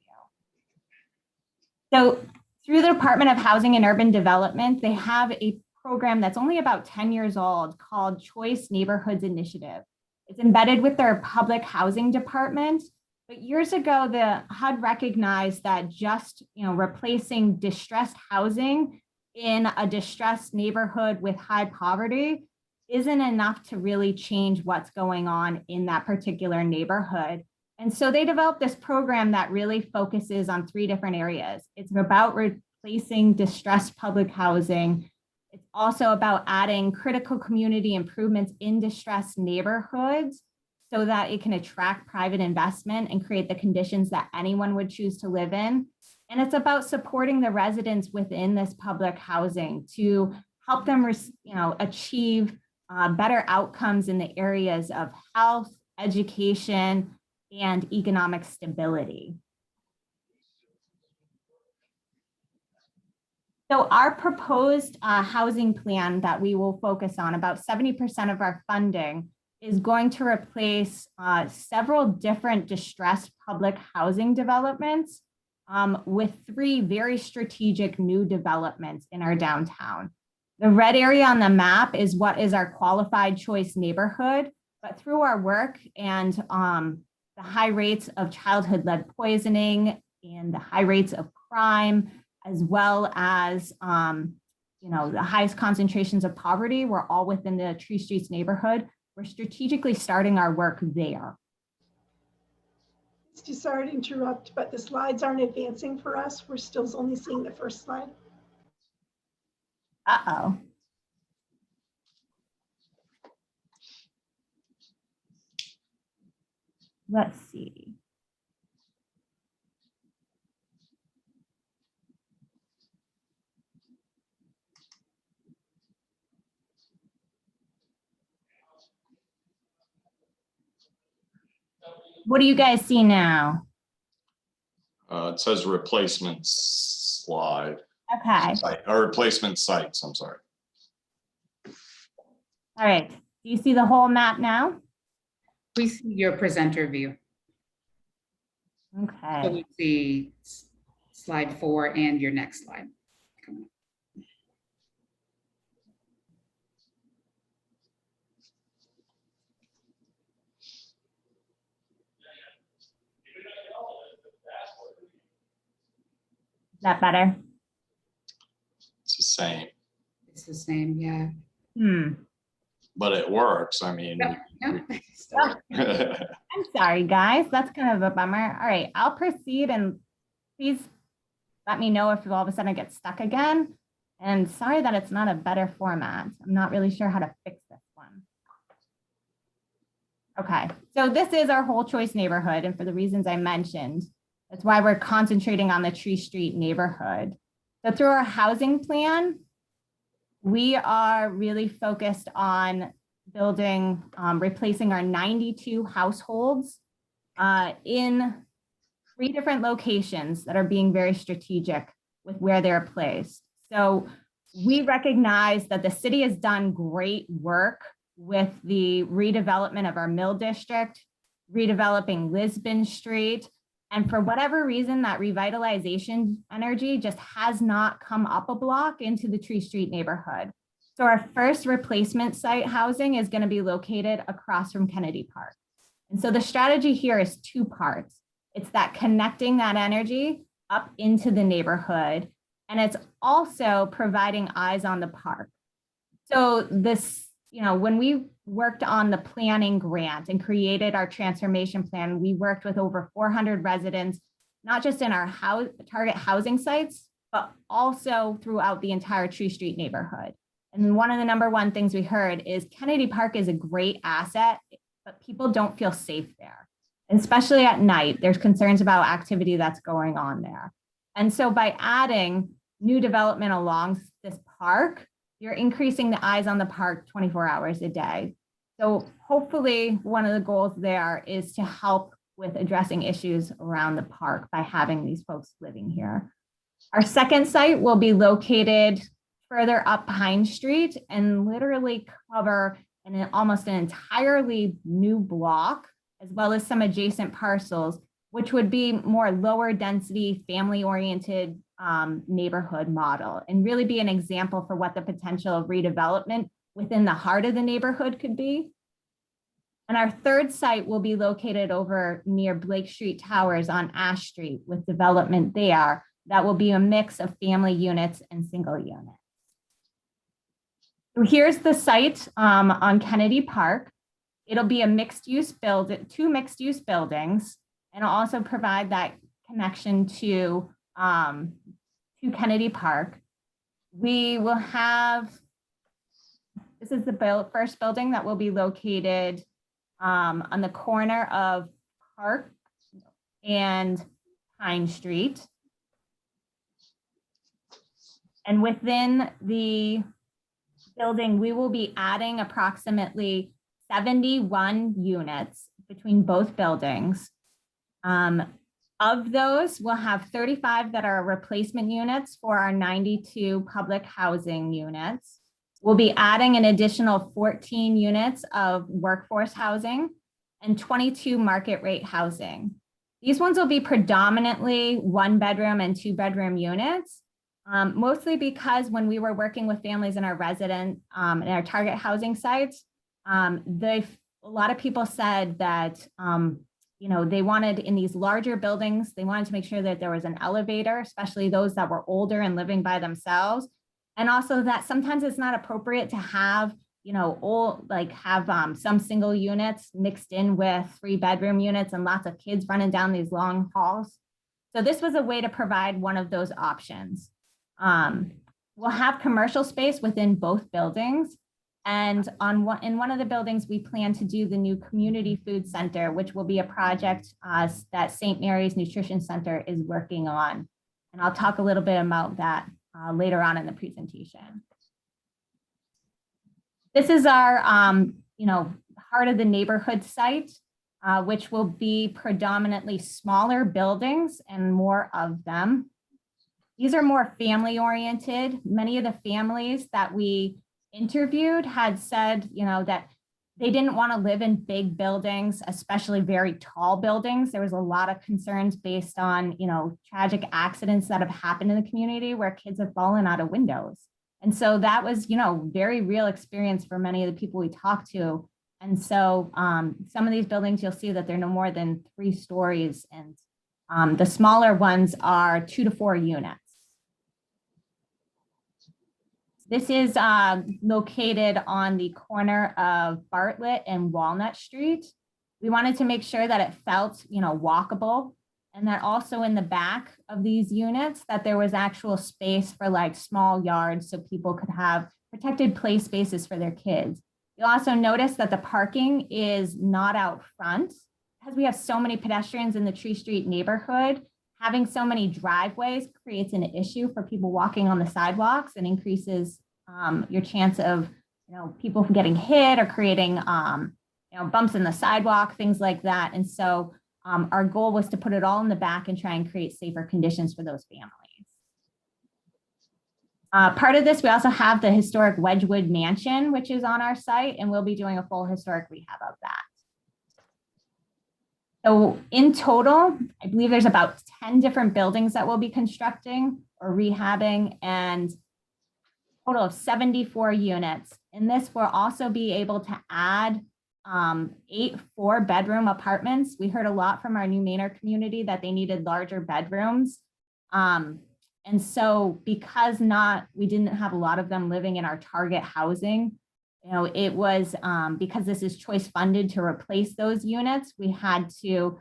you. So through the Department of Housing and Urban Development, they have a program that's only about 10 years old called Choice Neighborhoods Initiative. It's embedded with their public housing department. But years ago, the HUD recognized that just replacing distressed housing in a distressed neighborhood with high poverty isn't enough to really change what's going on in that particular neighborhood. And so they developed this program that really focuses on 3 different areas. It's about replacing distressed public housing. It's also about adding critical community improvements in distressed neighborhoods so that it can attract private investment and create the conditions that anyone would choose to live in. And it's about supporting the residents within this public housing to help them achieve better outcomes in the areas of health, education, and economic stability. So our proposed housing plan that we will focus on, about 70% of our funding, is going to replace several different distressed public housing developments with 3 very strategic new developments in our downtown. The red area on the map is what is our qualified choice neighborhood, but through our work and the high rates of childhood lead poisoning and the high rates of crime, as well as the highest concentrations of poverty, we're all within the Tree Streets neighborhood. We're strategically starting our work there. Misty, sorry to interrupt, but the slides aren't advancing for us. We're still only seeing the first slide. Uh-oh. Let's see. What do you guys see now? It says replacement slide. Okay. Or replacement sites, I'm sorry. All right. Do you see the whole map now? We see your presenter view. So Okay. we see slide 4 and your next slide. Is that better? It's the same, It's the same, yeah. but it works. I mean, I'm sorry, guys. That's kind of a bummer. All right, I'll proceed, and please let me know if all of a sudden I get stuck again. And sorry that it's not a better format. I'm not really sure how to fix this one. Okay, so this is our whole choice neighborhood, and for the reasons I mentioned, that's why we're concentrating on the Tree Street neighborhood. So through our housing plan, we are really focused on building, replacing our 92 households in 3 different locations that are being very strategic with where they're placed. So we recognize that the city has done great work with the redevelopment of our Mill District, redeveloping Lisbon Street, and for whatever reason, that revitalization energy just has not come up a block into the Tree Street neighborhood. So our first replacement site housing is going to be located across from Kennedy Park. And so the strategy here is 2 parts. It's that connecting that energy up into the neighborhood, and it's also providing eyes on the park. So this, when we worked on the planning grant and created our transformation plan, we worked with over 400 residents, not just in our target housing sites, but also throughout the entire Tree Street neighborhood. And one of the #1 things we heard is Kennedy Park is a great asset, but people don't feel safe there. especially at night. There's concerns about activity that's going on there. And so by adding new development along this park, you're increasing the eyes on the park 24 hours a day. So hopefully one of the goals there is to help with addressing issues around the park by having these folks living here. Our second site will be located further up Pine Street and literally cover almost an entirely new block, as well as some adjacent parcels, which would be more lower density, family-oriented neighborhood model, and really be an example for what the potential of redevelopment within the heart of the neighborhood could be. And our third site will be located over near Blake Street Towers on Ash Street with development there that will be a mix of family units and single units. So here's the site on Kennedy Park. It'll be a mixed-use building, 2 mixed-use buildings, and it'll also provide that connection to Kennedy Park. We will have, this is the first building that will be located on the corner of Park and Pine Street. And within the building, we will be adding approximately 71 units between both buildings. Of those, we'll have 35 that are replacement units for our 92 public housing units. We'll be adding an additional 14 units of workforce housing and 22 market rate housing. These ones will be predominantly 1-bedroom and 2-bedroom units, mostly because when we were working with families in our in our target housing sites, a lot of people said that they wanted in these larger buildings, they wanted to make sure that there was an elevator, especially those that were older and living by themselves. And also that sometimes it's not appropriate to have, some single units mixed in with 3-bedroom units and lots of kids running down these long halls. So this was a way to provide one of those options. We'll have commercial space within both buildings. And in one of the buildings, we plan to do the new community food center, which will be a project that St. Mary's Nutrition Center is working on. And I'll talk a little bit about that later on in the presentation. This is our, heart of the neighborhood site, which will be predominantly smaller buildings and more of them. These are more family oriented. Many of the families that we interviewed had said, that they didn't want to live in big buildings, especially very tall buildings. There was a lot of concerns based on, tragic accidents that have happened in the community where kids have fallen out of windows. And so that was, very real experience for many of the people we talked to. And so some of these buildings, you'll see that they're no more than 3 stories, and the smaller ones are 2 to 4 units. This is located on the corner of Bartlett and Walnut Street. We wanted to make sure that it felt, walkable, and that also in the back of these units that there was actual space for like small yards so people could have protected play spaces for their kids. You'll also notice that the parking is not out front because we have so many pedestrians in the Tree Street neighborhood. Having so many driveways creates an issue for people walking on the sidewalks and increases your chance of people getting hit or creating bumps in the sidewalk, things like that. And so our goal was to put it all in the back and try and create safer conditions for those families. Part of this, we also have the historic Wedgwood Mansion, which is on our site, and we'll be doing a full historic rehab of that. So in total, I believe there's about 10 different buildings that we'll be constructing or rehabbing, and a total of 74 units. In this, we'll also be able to add 8 4-bedroom apartments. We heard a lot from our new Maynard community that they needed larger bedrooms. And so because we didn't have a lot of them living in our target housing, it was because this is choice funded to replace those units, we had to,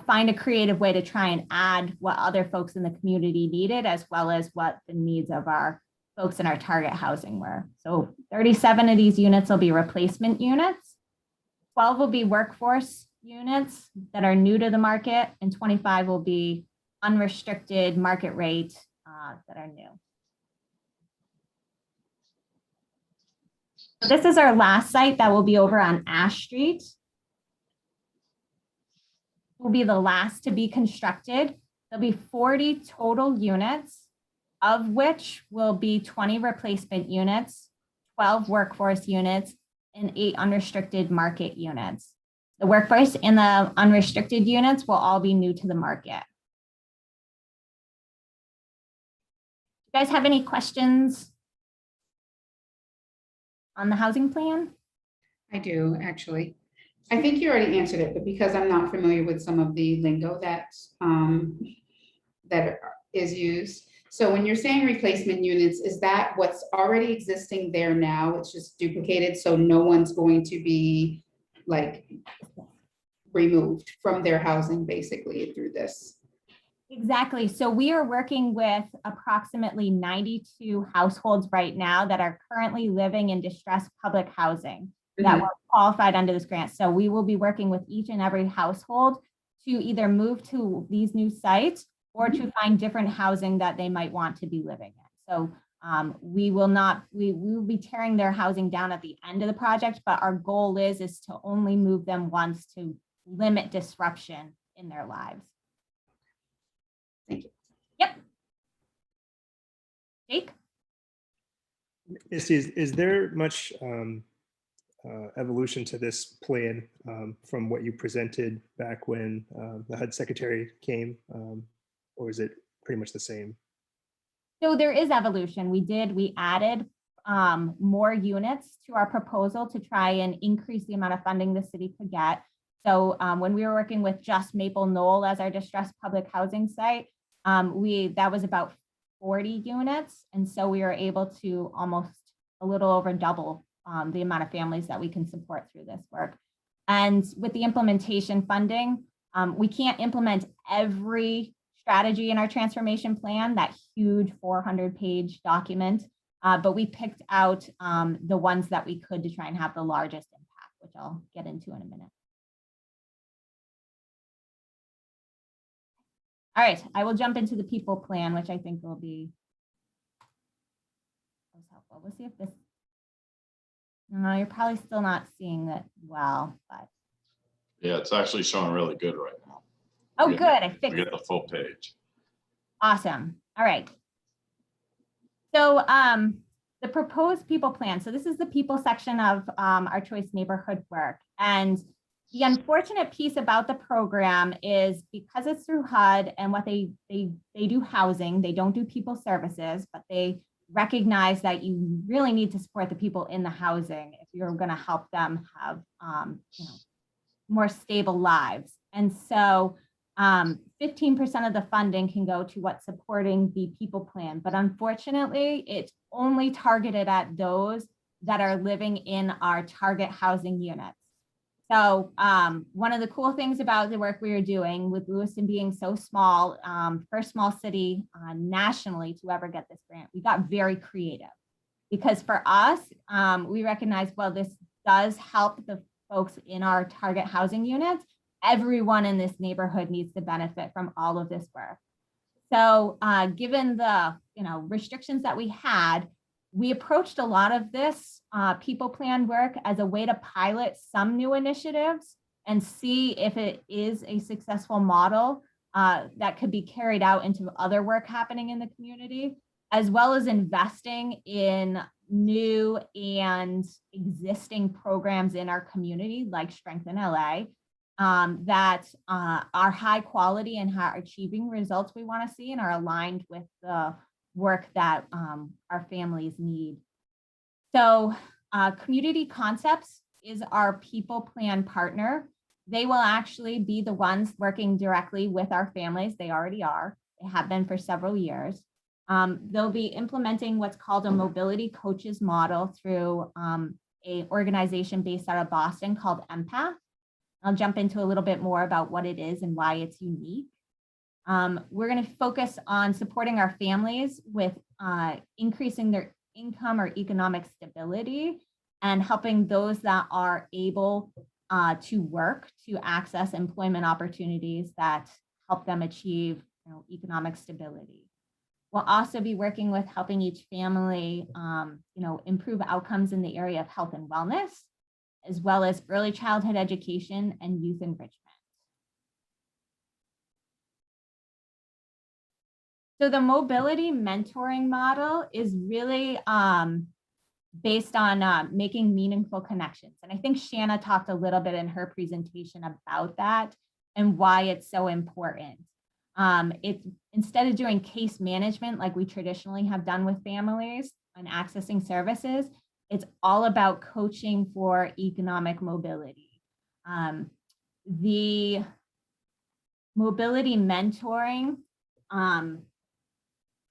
find a creative way to try and add what other folks in the community needed, as well as what the needs of our folks in our target housing were. So 37 of these units will be replacement units. 12 will be workforce units that are new to the market, and 25 will be unrestricted market rate that are new. This is our last site that will be over on Ash Street. Will be the last to be constructed. There'll be 40 total units, of which will be 20 replacement units, 12 workforce units, and 8 unrestricted market units. The workforce and the unrestricted units will all be new to the market. You guys have any questions on the housing plan? I do, actually. I think you already answered it, but because I'm not familiar with some of the lingo that is used. So when you're saying replacement units, is that what's already existing there now? It's just duplicated, so no one's going to be like removed from their housing basically through this? Exactly. So we are working with approximately 92 households right now that are currently living in distressed public housing that were qualified under this grant. So we will be working with each and every household to either move to these new sites or to find different housing that they might want to be living in. So we will be tearing their housing down at the end of the project, but our goal is to only move them once to limit disruption in their lives. Thank you. Yep. Jake? Is there much evolution to this plan from what you presented back when the HUD secretary came, or is it pretty much the same? So there is evolution. We added more units to our proposal to try and increase the amount of funding the city could get. So when we were working with just Maple Knoll as our distressed public housing site, that was about 40 units. And so we were able to almost a little over double the amount of families that we can support through this work. And with the implementation funding, we can't implement every strategy in our transformation plan, that huge 400-page document, but we picked out the ones that we could to try and have the largest impact, which I'll get into in a minute. All right, I will jump into the people plan, which I think will be most helpful. We'll see if this, no, you're probably still not seeing it well, but. Yeah, it's actually showing really good right now. Oh, good, I fixed We it. get the full page. Awesome. All right. So the proposed people plan. So this is the people section of our choice neighborhood work. And the unfortunate piece about the program is because it's through HUD and what they do housing, they don't do people services, but they recognize that you really need to support the people in the housing if you're going to help them have more stable lives. And so 15% of the funding can go to what's supporting the people plan, but unfortunately, it's only targeted at those that are living in our target housing units. So one of the cool things about the work we are doing with Lewiston being so small, first small city nationally to ever get this grant, we got very creative because for us, we recognize, well, this does help the folks in our target housing units. Everyone in this neighborhood needs to benefit from all of this work. So given the restrictions that we had, we approached a lot of this people plan work as a way to pilot some new initiatives and see if it is a successful model that could be carried out into other work happening in the community, as well as investing in new and existing programs in our community like Strengthen LA that are high quality and are achieving results we want to see and are aligned with the work that our families need. So Community Concepts is our people plan partner. They will actually be the ones working directly with our families. They already are. They have been for several years. They'll be implementing what's called a mobility coaches model through an organization based out of Boston called Empath. I'll jump into a little bit more about what it is and why it's unique. We're going to focus on supporting our families with increasing their income or economic stability and helping those that are able to work to access employment opportunities that help them achieve economic stability. We'll also be working with helping each family improve outcomes in the area of health and wellness, as well as early childhood education and youth enrichment. So the mobility mentoring model is really based on making meaningful connections. And I think Shanna talked a little bit in her presentation about that and why it's so important. It's instead of doing case management like we traditionally have done with families and accessing services, it's all about coaching for economic mobility. The mobility mentoring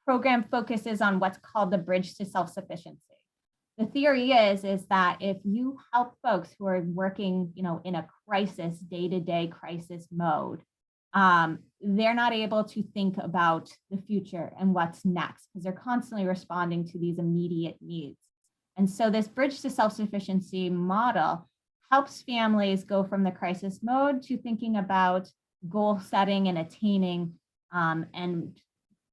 program focuses on what's called the bridge to self-sufficiency. The theory is that if you help folks who are working, in a crisis, day-to-day crisis mode, they're not able to think about the future and what's next because they're constantly responding to these immediate needs. And so this bridge to self-sufficiency model helps families go from the crisis mode to thinking about goal setting and attaining and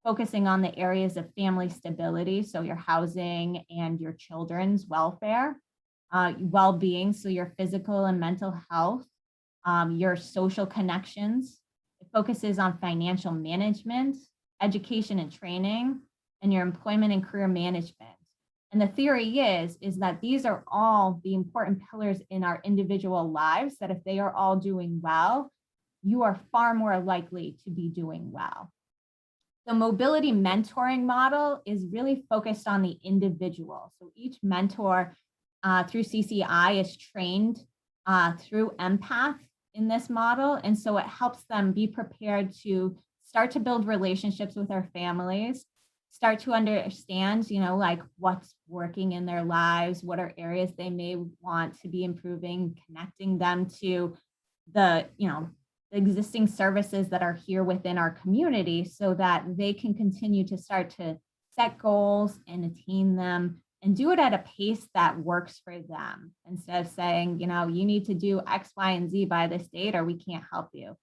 focusing on the areas of family stability, so your housing and your children's welfare, well-being, so your physical and mental health, your social connections. It focuses on financial management, education and training, and your employment and career management. And the theory is that these are all the important pillars in our individual lives, that if they are all doing well, you are far more likely to be doing well. The mobility mentoring model is really focused on the individual. So each mentor through CCI is trained through empath in this model. And so it helps them be prepared to start to build relationships with their families, start to understand, like what's working in their lives, what are areas they may want to be improving, connecting them to the, existing services that are here within our community so that they can continue to start to set goals and attain them and do it at a pace that works for them instead of saying, you need to do X, Y, and Z by this date or we can't help you.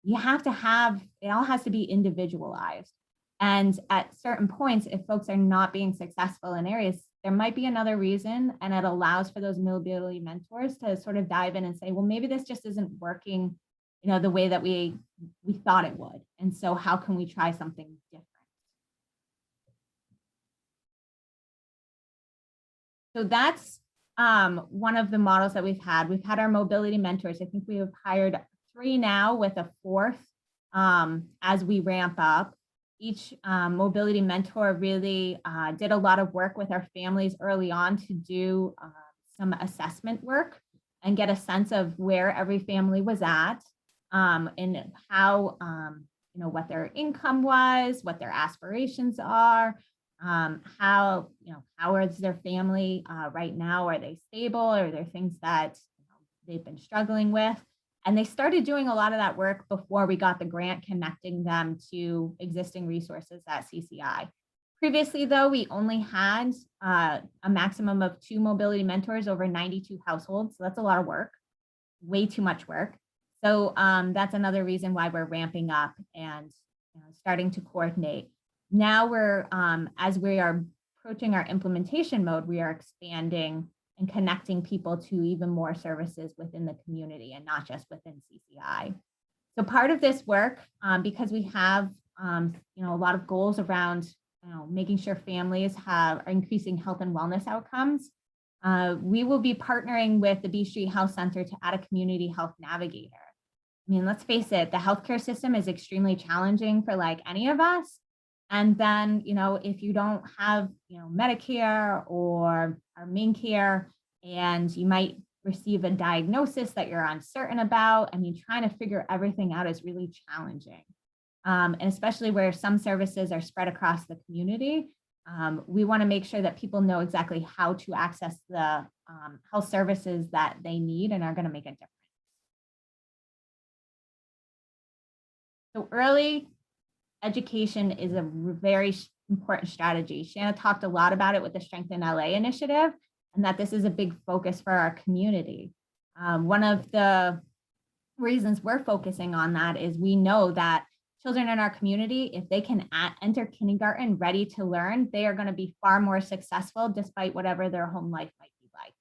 You have to have, it all has to be individualized. And at certain points, if folks are not being successful in areas, there might be another reason, and it allows for those mobility mentors to sort of dive in and say, well, maybe this just isn't working the way that we thought it would. And so how can we try something different? So that's one of the models that we've had. We've had our mobility mentors. I think we have hired 3 now with a 4th as we ramp up. Each mobility mentor really did a lot of work with our families early on to do some assessment work and get a sense of where every family was at. And how, what their income was, what their aspirations are, how is their family right now? Are they stable? Are there things that they've been struggling with? And they started doing a lot of that work before we got the grant connecting them to existing resources at CCI. Previously, though, we only had a maximum of 2 mobility mentors over 92 households. So that's a lot of work, way too much work. So that's another reason why we're ramping up and starting to coordinate. Now we're, as we are approaching our implementation mode, we are expanding and connecting people to even more services within the community and not just within CCI. So part of this work, because we have, a lot of goals around, making sure families are increasing health and wellness outcomes, we will be partnering with the B Street Health Center to add a community health navigator. I mean, let's face it, the healthcare system is extremely challenging for like any of us. And then, if you don't have, Medicare or our main care, and you might receive a diagnosis that you're uncertain about, I mean, trying to figure everything out is really challenging. And especially where some services are spread across the community, we want to make sure that people know exactly how to access the health services that they need and are going to make a difference. So early education is a very important strategy. Shanna talked a lot about it with the Strength in LA initiative, and that this is a big focus for our community. One of the reasons we're focusing on that is we know that children in our community, if they can enter kindergarten ready to learn, they are going to be far more successful despite whatever their home life might be like.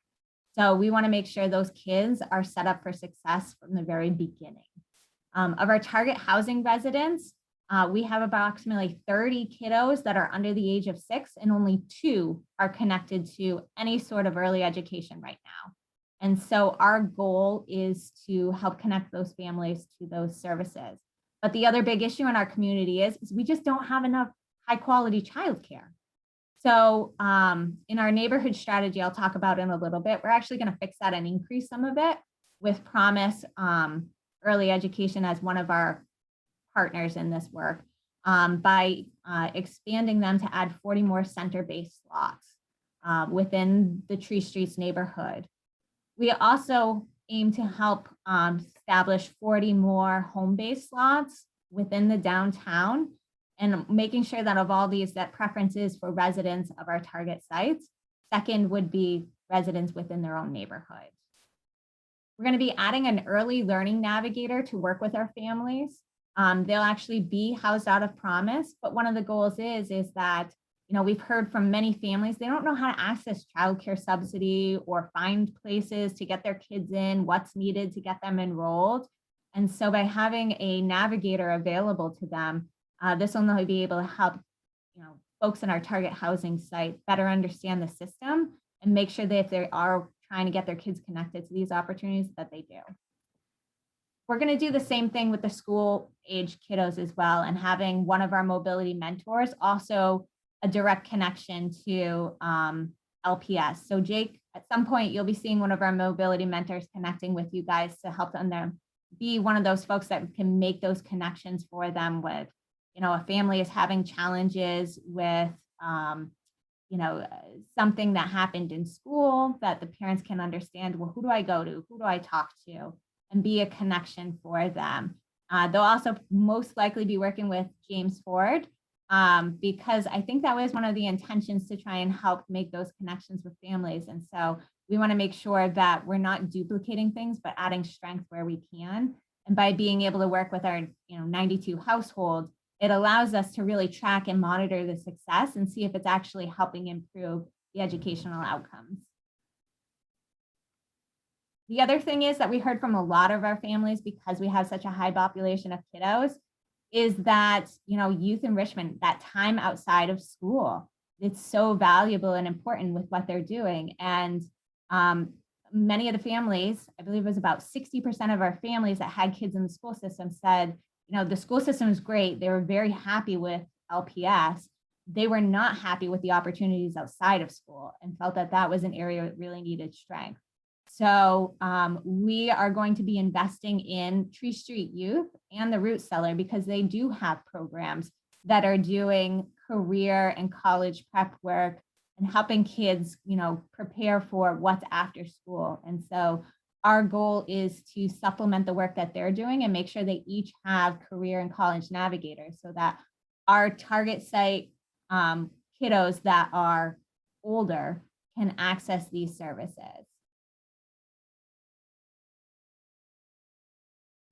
So we want to make sure those kids are set up for success from the very beginning. Of our target housing residents, we have approximately 30 kiddos that are under the age of 6, and only 2 are connected to any sort of early education right now. And so our goal is to help connect those families to those services. But the other big issue in our community is we just don't have enough high quality childcare. So in our neighborhood strategy, I'll talk about in a little bit, we're actually going to fix that and increase some of it with Promise Early Education as one of our partners in this work by expanding them to add 40 more center-based slots within the Tree Streets neighborhood. We also aim to help establish 40 more home-based slots within the downtown, and making sure that of all these, that preference is for residents of our target sites. Second would be residents within their own neighborhood. We're going to be adding an early learning navigator to work with our families. They'll actually be housed out of Promise, but one of the goals is that, you know, we've heard from many families, they don't know how to access childcare subsidy or find places to get their kids in, what's needed to get them enrolled. And so by having a navigator available to them, this will not be able to help, you know, folks in our target housing site better understand the system and make sure that if they are trying to get their kids connected to these opportunities, that they do. We're going to do the same thing with the school age kiddos as well, and having one of our mobility mentors also a direct connection to LPS. So Jake, at some point, you'll be seeing one of our mobility mentors connecting with you guys to help them be one of those folks that can make those connections for them with, you know, a family is having challenges with, you know, something that happened in school that the parents can understand, well, who do I go to? Who do I talk to? And be a connection for them. They'll also most likely be working with James Ford because I think that was one of the intentions to try and help make those connections with families. And so we want to make sure that we're not duplicating things, but adding strength where we can. And by being able to work with our 92 households, it allows us to really track and monitor the success and see if it's actually helping improve the educational outcomes. The other thing is that we heard from a lot of our families, because we have such a high population of kiddos, is that, youth enrichment, that time outside of school, it's so valuable and important with what they're doing. And many of the families, I believe it was about 60% of our families that had kids in the school system said, the school system is great. They were very happy with LPS. They were not happy with the opportunities outside of school and felt that that was an area that really needed strength. So we are going to be investing in Tree Street Youth and the Root Cellar because they do have programs that are doing career and college prep work and helping kids, prepare for what's after school. And so our goal is to supplement the work that they're doing and make sure they each have career and college navigators so that our target site kiddos that are older can access these services.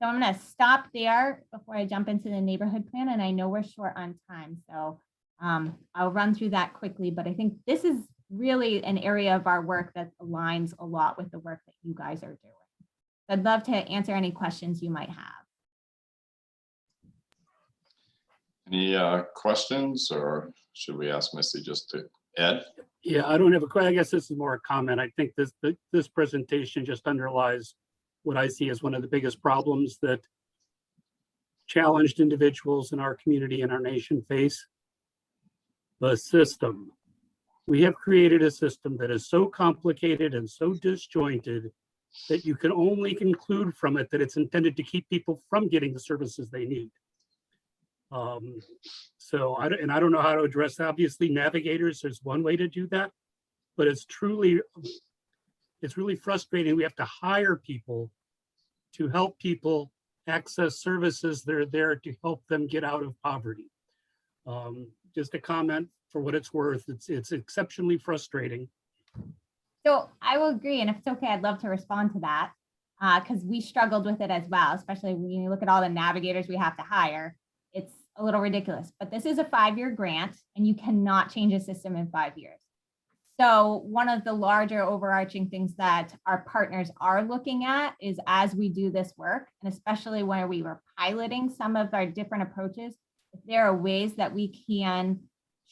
So I'm going to stop there before I jump into the neighborhood plan, and I know we're short on time, so I'll run through that quickly, but I think this is really an area of our work that aligns a lot with the work that you guys are doing. So I'd love to answer any questions you might have. Any questions, or should we ask Misty just to Ed? Yeah, I don't have a question. I guess this is more a comment. I think this presentation just underlies what I see as one of the biggest problems that challenged individuals in our community and our nation face: the system. We have created a system that is so complicated and so disjointed that you can only conclude from it that it's intended to keep people from getting the services they need. So I don't know how to address that. Obviously, navigators, there's one way to do that, but it's really frustrating. We have to hire people to help people access services that are there to help them get out of poverty. Just a comment for what it's worth. It's exceptionally frustrating. So I will agree, and if it's okay, I'd love to respond to that. because we struggled with it as well, especially when you look at all the navigators we have to hire. It's a little ridiculous, but this is a 5-year grant and you cannot change a system in 5 years. So one of the larger overarching things that our partners are looking at is, as we do this work, and especially when we were piloting some of our different approaches, if there are ways that we can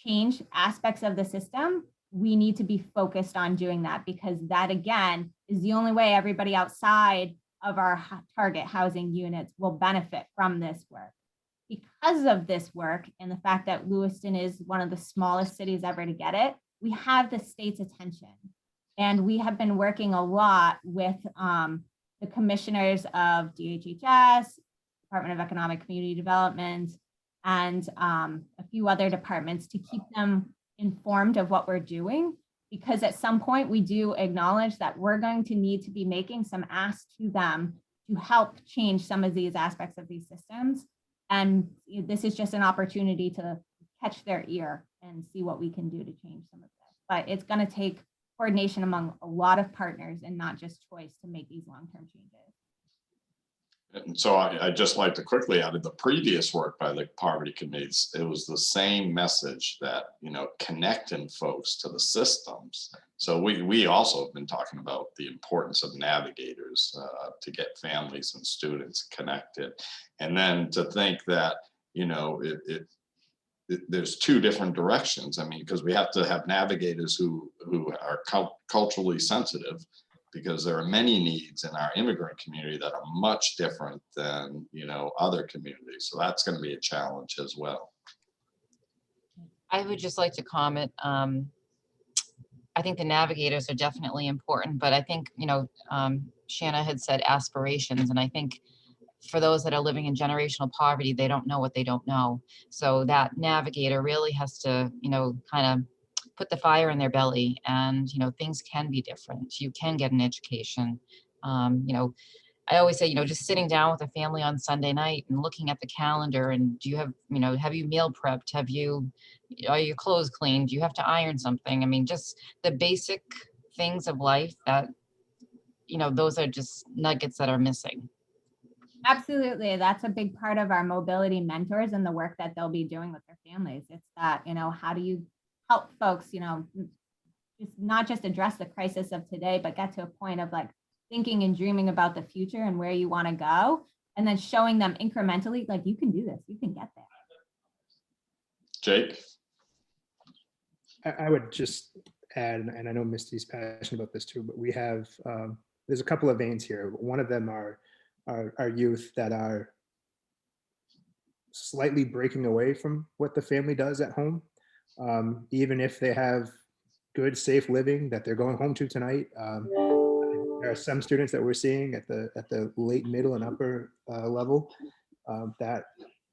change aspects of the system, we need to be focused on doing that, because that, again, is the only way everybody outside of our target housing units will benefit from this work. Because of this work and the fact that Lewiston is one of the smallest cities ever to get it, we have the state's attention. And we have been working a lot with the commissioners of DHHS, Department of Economic Community Development, and a few other departments to keep them informed of what we're doing, because at some point we do acknowledge that we're going to need to be making some asks to them to help change some of these aspects of these systems. And this is just an opportunity to catch their ear and see what we can do to change some of this. But it's going to take coordination among a lot of partners and not just choice to make these long-term changes. And so I'd just like to quickly add, the previous work by the poverty committees, it was the same message that, connecting folks to the systems. So we also have been talking about the importance of navigators to get families and students connected. And then to think that, there's two different directions. I mean, because we have to have navigators who are culturally sensitive, because there are many needs in our immigrant community that are much different than, other communities. So that's going to be a challenge as well. I would just like to comment. I think the navigators are definitely important, but I think, Shanna had said aspirations, and I think for those that are living in generational poverty, they don't know what they don't know. So that navigator really has to, kind of put the fire in their belly, and, things can be different. You can get an education. I always say, just sitting down with a family on Sunday night and looking at the calendar, and do you have, have you meal prepped? Are your clothes clean? Do you have to iron something? I mean, just the basic things of life that, those are just nuggets that are missing. Absolutely. That's a big part of our mobility mentors and the work that they'll be doing with their families. It's that, how do you help folks, just not just address the crisis of today, but get to a point of like thinking and dreaming about the future and where you want to go, and then showing them incrementally, like, you can do this, you can get there. Jake? I would just add, and I know Misty's passionate about this too, but we have, there's a couple of veins here. One of them are youth that are slightly breaking away from what the family does at home. Even if they have good, safe living that they're going home to tonight. There are some students that we're seeing at the late, middle, and upper level that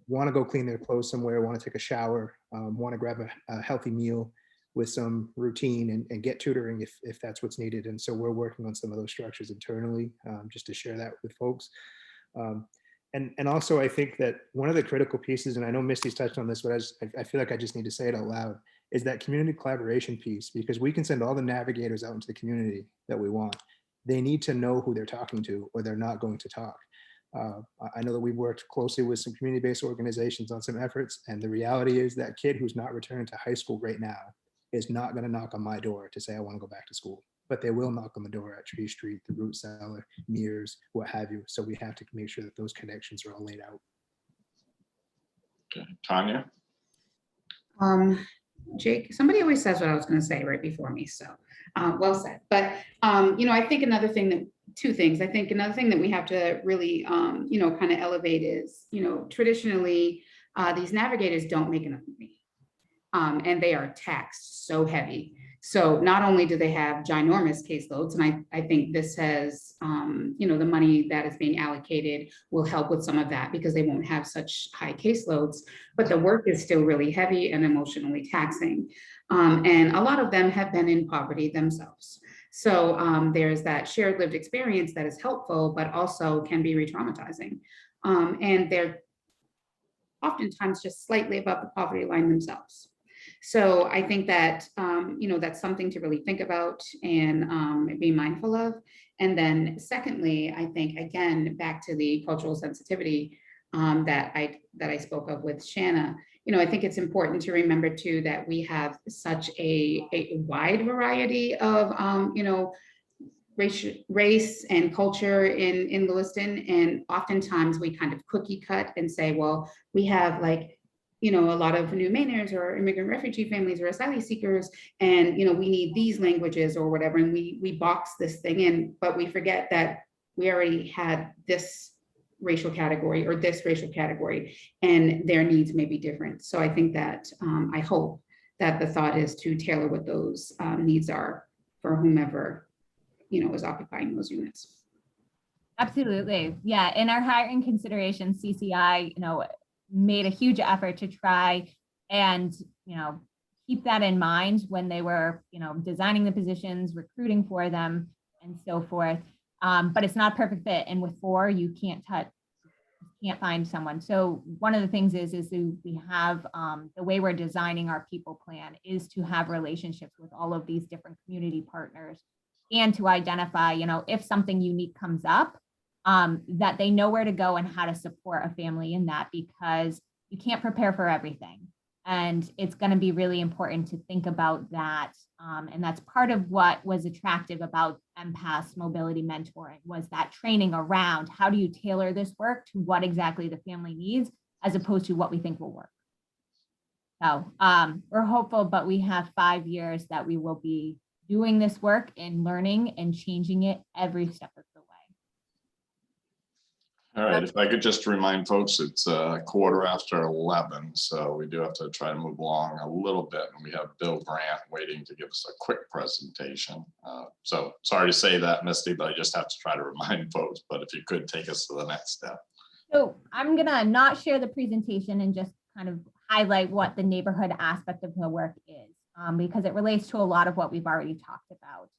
want to go clean their clothes somewhere, want to take a shower, want to grab a healthy meal with some routine and get tutoring if that's what's needed. And so we're working on some of those structures internally, just to share that with folks. And also, I think that one of the critical pieces, and I know Misty's touched on this, but I feel like I just need to say it out loud, is that community collaboration piece, because we can send all the navigators out into the community that we want. They need to know who they're talking to, or they're not going to talk. I know that we've worked closely with some community-based organizations on some efforts, and the reality is that kid who's not returning to high school right now is not going to knock on my door to say, I want to go back to school. But they will knock on the door at Tree Street, the Root Cellar, Mears, what have you. So we have to make sure that those connections are all laid out. Okay. Tanya? Jake, somebody always says what I was going to say right before me, so well said. But I think two things. I think another thing that we have to really kind of elevate is, traditionally these navigators don't make enough money, and they are taxed so heavy. So not only do they have ginormous caseloads, and I think this has, the money that is being allocated will help with some of that, because they won't have such high caseloads, but the work is still really heavy and emotionally taxing. And a lot of them have been in poverty themselves. So there's that shared lived experience that is helpful, but also can be re-traumatizing. And they're oftentimes just slightly above the poverty line themselves. So I think that, that's something to really think about and be mindful of. And then secondly, I think, again, back to the cultural sensitivity that I spoke of with Shanna, I think it's important to remember too, that we have such a wide variety of, race and culture in Lewiston. And oftentimes we kind of cookie cut and say, well, we have like, a lot of new Mainers or immigrant refugee families or asylum seekers, and, we need these languages or whatever. And we box this thing in, but we forget that we already had this racial category or this racial category, and their needs may be different. So I think that I hope that the thought is to tailor what those needs are for whomever is occupying those units. Absolutely. Yeah. In our hiring consideration, CCI, made a huge effort to try and, keep that in mind when they were, designing the positions, recruiting for them and so forth. But it's not a perfect fit. And with 4, you can't find someone. So one of the things is we have the way we're designing our people plan is to have relationships with all of these different community partners and to identify, if something unique comes up, that they know where to go and how to support a family in that, because you can't prepare for everything. And it's going to be really important to think about that. And that's part of what was attractive about MPAS mobility mentoring, was that training around how do you tailor this work to what exactly the family needs, as opposed to what we think will work. So we're hopeful, but we have 5 years that we will be doing this work and learning and changing it every step of the way. All right, if I could just remind folks, it's 11:15, so we do have to try to move along a little bit. And we have Bill Grant waiting to give us a quick presentation. So sorry to say that, Misty, but I just have to try to remind folks. But if you could take us to the next step. So I'm gonna not share the presentation and just kind of highlight what the neighborhood aspect of the work is, because it relates to a lot of what we've already talked about.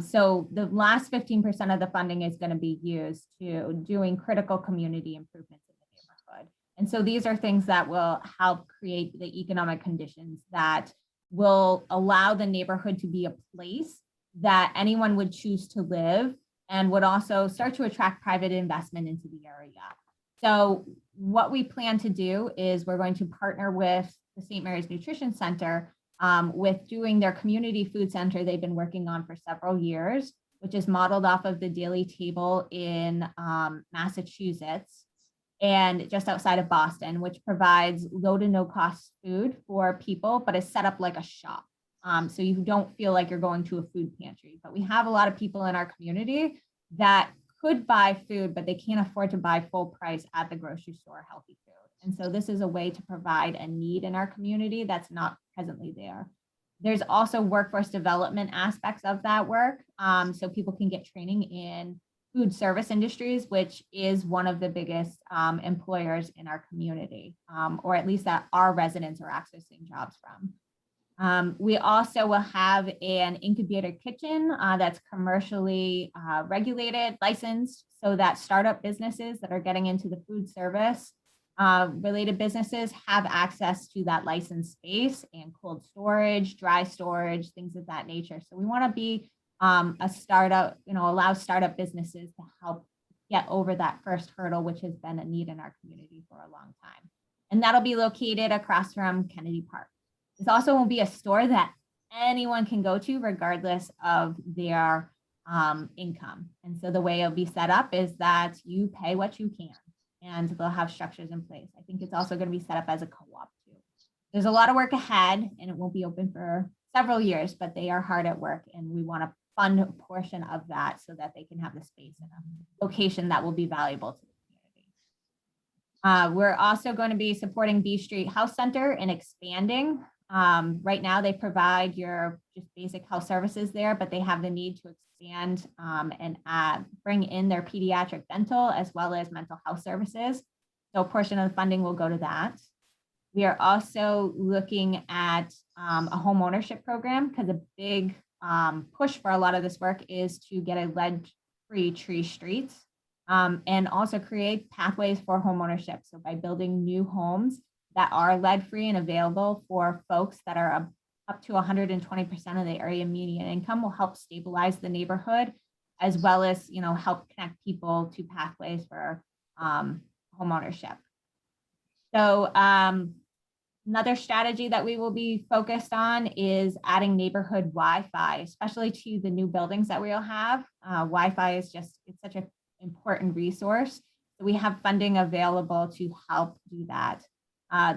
So the last 15% of the funding is going to be used to doing critical community improvements in the neighborhood. And so these are things that will help create the economic conditions that will allow the neighborhood to be a place that anyone would choose to live, and would also start to attract private investment into the area. So what we plan to do is we're going to partner with the St. Mary's Nutrition Center with doing their community food center they've been working on for several years, which is modeled off of the Daily Table in Massachusetts and just outside of Boston, which provides low to no cost food for people, but is set up like a shop. So you don't feel like you're going to a food pantry. But we have a lot of people in our community that could buy food, but they can't afford to buy full price at the grocery store healthy food. And so this is a way to provide a need in our community that's not presently there. There's also workforce development aspects of that work. So people can get training in food service industries, which is one of the biggest employers in our community, or at least that our residents are accessing jobs from. We also will have an incubator kitchen that's commercially regulated, licensed, so that startup businesses that are getting into the food service related businesses have access to that licensed space and cold storage, dry storage, things of that nature. So we want to be a startup, allow startup businesses to help get over that first hurdle, which has been a need in our community for a long time. And that'll be located across from Kennedy Park. This also will be a store that anyone can go to regardless of their income. And so the way it'll be set up is that you pay what you can, and they'll have structures in place. I think it's also going to be set up as a co-op too. There's a lot of work ahead, and it won't be open for several years, but they are hard at work, and we want to fund a portion of that so that they can have the space in a location that will be valuable to the community. We're also going to be supporting B Street Health Center and expanding. Right now they provide your just basic health services there, but they have the need to expand and bring in their pediatric dental as well as mental health services. So a portion of the funding will go to that. We are also looking at a home ownership program, because a big push for a lot of this work is to get a lead-free tree streets and also create pathways for home ownership. So by building new homes that are lead-free and available for folks that are up to 120% of the area median income will help stabilize the neighborhood as well as, help connect people to pathways for home ownership. So another strategy that we will be focused on is adding neighborhood Wi-Fi, especially to the new buildings that we'll have. Wi-Fi is it's such an important resource. So we have funding available to help do that.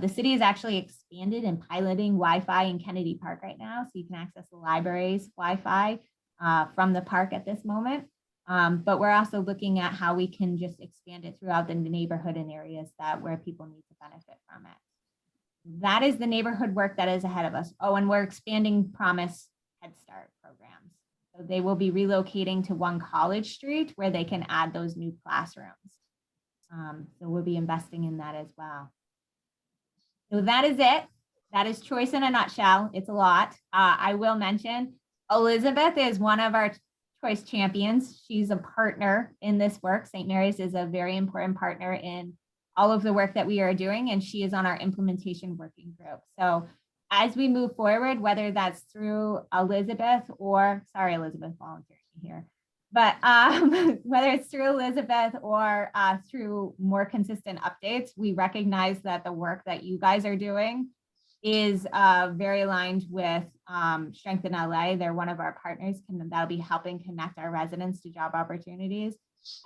The city is actually expanded and piloting Wi-Fi in Kennedy Park right now. So you can access the library's Wi-Fi from the park at this moment. But we're also looking at how we can just expand it throughout the neighborhood and areas where people need to benefit from it. That is the neighborhood work that is ahead of us. Oh, and we're expanding Promise Head Start programs. So they will be relocating to 1 College Street where they can add those new classrooms. So we'll be investing in that as well. So that is it. That is choice in a nutshell. It's a lot. I will mention Elizabeth is one of our choice champions. She's a partner in this work. St. Mary's is a very important partner in all of the work that we are doing, and she is on our implementation working group. So as we move forward, whether that's through Elizabeth or, sorry, Elizabeth volunteering here, but whether it's through Elizabeth or through more consistent updates, we recognize that the work that you guys are doing is very aligned with Strength in LA. They're one of our partners, that'll be helping connect our residents to job opportunities.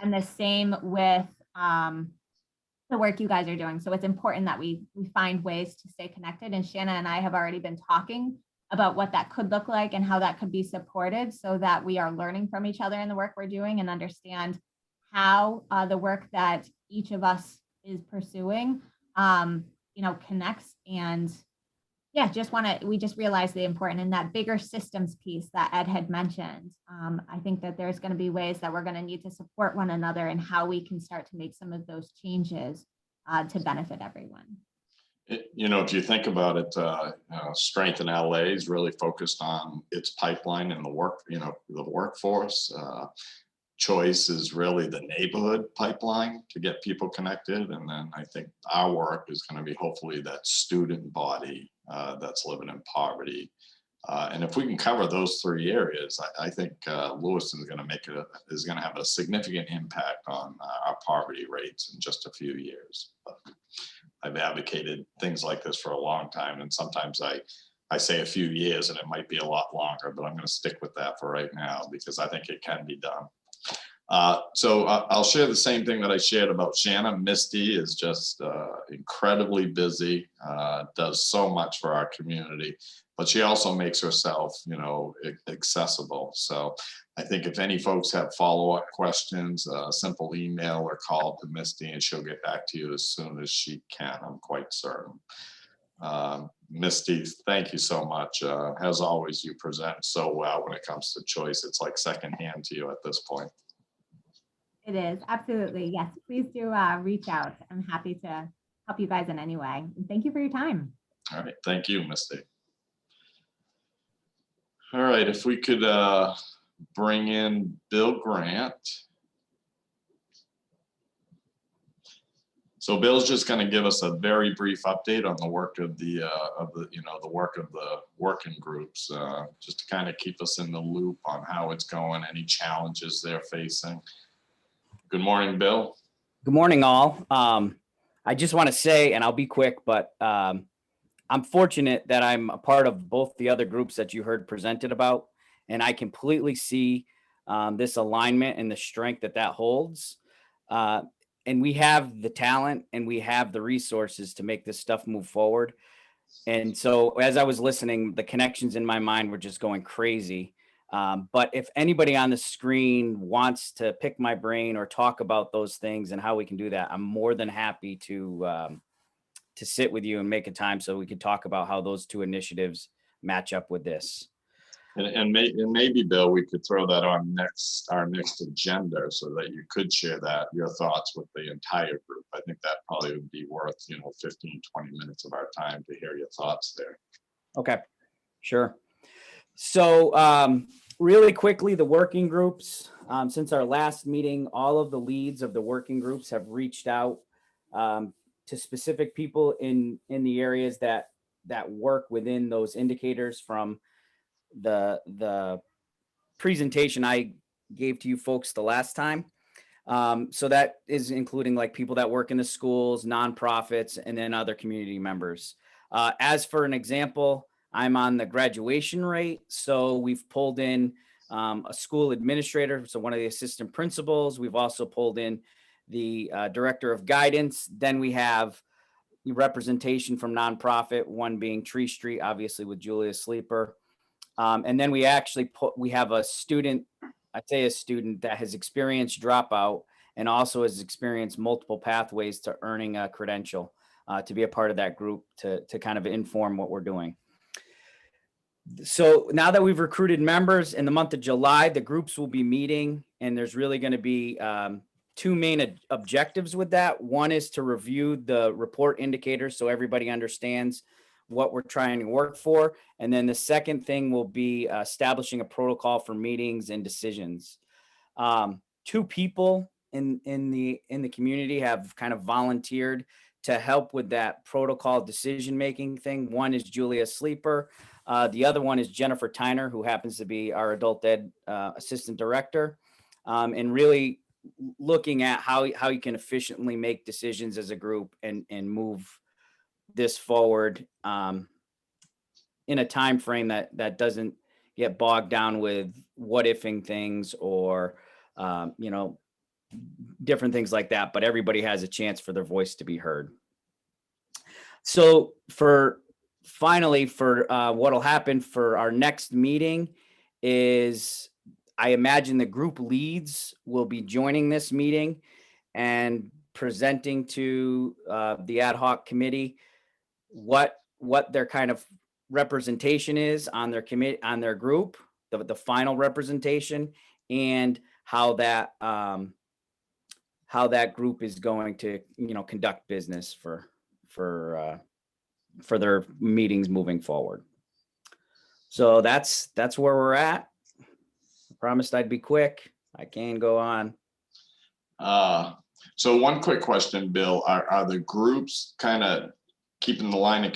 And the same with the work you guys are doing. So it's important that we find ways to stay connected. And Shanna and I have already been talking about what that could look like and how that could be supported so that we are learning from each other in the work we're doing and understand how the work that each of us is pursuing, connects. And yeah, we just realized the important in that bigger systems piece that Ed had mentioned. I think that there's going to be ways that we're going to need to support one another and how we can start to make some of those changes to benefit everyone. If you think about it, Strength in LA is really focused on its pipeline and the workforce. Choice is really the neighborhood pipeline to get people connected. And then I think our work is going to be hopefully that student body that's living in poverty. And if we can cover those 3 areas, I think Lewiston is going to have a significant impact on our poverty rates in just a few years. But I've advocated things like this for a long time, and sometimes I say a few years and it might be a lot longer, but I'm going to stick with that for right now because I think it can be done. So I'll share the same thing that I shared about Shanna. Misty is just incredibly busy, does so much for our community, but she also makes herself, accessible. So I think if any folks have follow-up questions, simple email or call to Misty and she'll get back to you as soon as she can, I'm quite certain. Misty, thank you so much. As always, you present so well when it comes to choice. It's like secondhand to you at this point. It is, absolutely. Yes, please do reach out. I'm happy to help you guys in any way. And thank you for your time. All right, thank you, Misty. All right, if we could bring in Bill Grant. So Bill's just going to give us a very brief update on the work of the work of the working groups, just to kind of keep us in the loop on how it's going, any challenges they're facing. Good morning, Bill. Good morning, all. I just want to say, and I'll be quick, but I'm fortunate that I'm a part of both the other groups that you heard presented about, and I completely see this alignment and the strength that holds. And we have the talent and we have the resources to make this stuff move forward. And so as I was listening, the connections in my mind were just going crazy. But if anybody on the screen wants to pick my brain or talk about those things and how we can do that, I'm more than happy to sit with you and make a time so we can talk about how those 2 initiatives match up with this. And maybe, Bill, we could throw that on our next agenda so that you could share your thoughts with the entire group. I think that probably would be worth, 15, 20 minutes of our time to hear your thoughts there. Okay, sure. So really quickly, the working groups, since our last meeting, all of the leads of the working groups have reached out to specific people in the areas that work within those indicators from the presentation I gave to you folks the last time. So that is including like people that work in the schools, nonprofits, and then other community members. As for an example, I'm on the graduation rate. So we've pulled in a school administrator, so one of the assistant principals. We've also pulled in the director of guidance. Then we have representation from nonprofit, one being Tree Street, obviously with Julia Sleeper. And then we actually we have a student, I'd say a student that has experienced dropout and also has experienced multiple pathways to earning a credential to be a part of that group to kind of inform what we're doing. So now that we've recruited members in the month of July, the groups will be meeting, and there's really going to be two main objectives with that. One is to review the report indicators so everybody understands what we're trying to work for. And then the second thing will be establishing a protocol for meetings and decisions. Two people in the community have kind of volunteered to help with that protocol decision-making thing. One is Julia Sleeper. The other one is Jennifer Tyner, who happens to be our adult ed assistant director, and really looking at how you can efficiently make decisions as a group and move this forward in a time frame that doesn't get bogged down with what ifing things or different things like that, but everybody has a chance for their voice to be heard. So finally, what'll happen for our next meeting is I imagine the group leads will be joining this meeting and presenting to the ad hoc committee what their kind of representation is on their committee, on their group, the final representation, and how that group is going to conduct business for their meetings moving forward. So that's where we're at. I promised I'd be quick. I can go on. So one quick question, Bill, are the groups kind of keeping the line of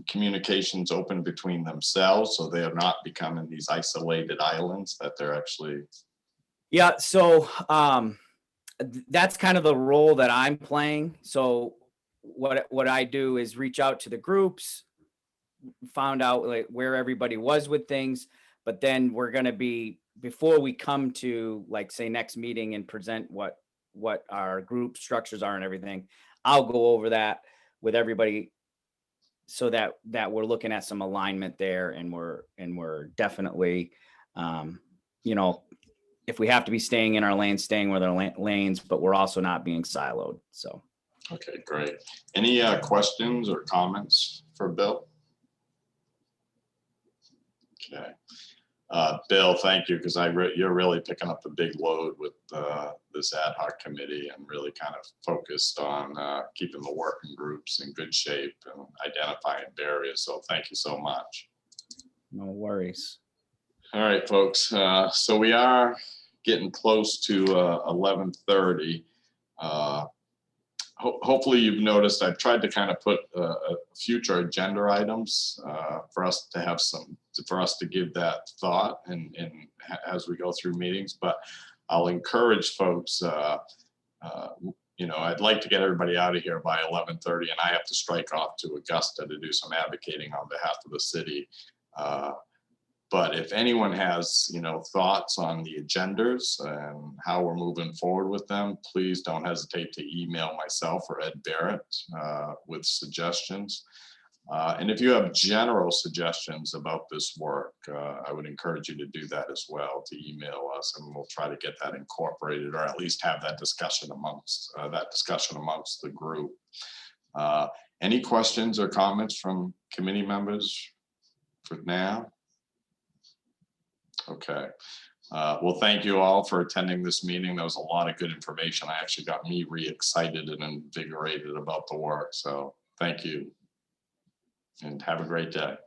communications open between themselves so they are not becoming these isolated islands, that they're actually? Yeah, so that's kind of the role that I'm playing. So what I do is reach out to the groups, found out like where everybody was with things, but then we're going to be, before we come to like say next meeting and present what our group structures are and everything, I'll go over that with everybody so that we're looking at some alignment there, and we're definitely if we have to be staying in our lanes, staying with our lanes, but we're also not being siloed. So Okay, great. Any questions or comments for Bill? Okay. Bill, thank you, because you're really picking up the big load with this ad hoc committee and really kind of focused on keeping the working groups in good shape and identifying barriers. So thank you so much. no worries. All right, folks. So we are getting close to 11:30. Hopefully you've noticed I've tried to kind of put future agenda items for us to have for us to give that thought and as we go through meetings. But I'll encourage folks, I'd like to get everybody out of here by 11:30, and I have to strike off to Augusta to do some advocating on behalf of the city. But if anyone has, thoughts on the agendas and how we're moving forward with them, please don't hesitate to email myself or Ed Barrett with suggestions. And if you have general suggestions about this work, I would encourage you to do that as well, to email us, and we'll try to get that incorporated, or at least have that discussion amongst the group. Any questions or comments from committee members for now? Okay. Well, thank you all for attending this meeting. There was a lot of good information. I actually got me re-excited and invigorated about the work. So thank you and have a great day.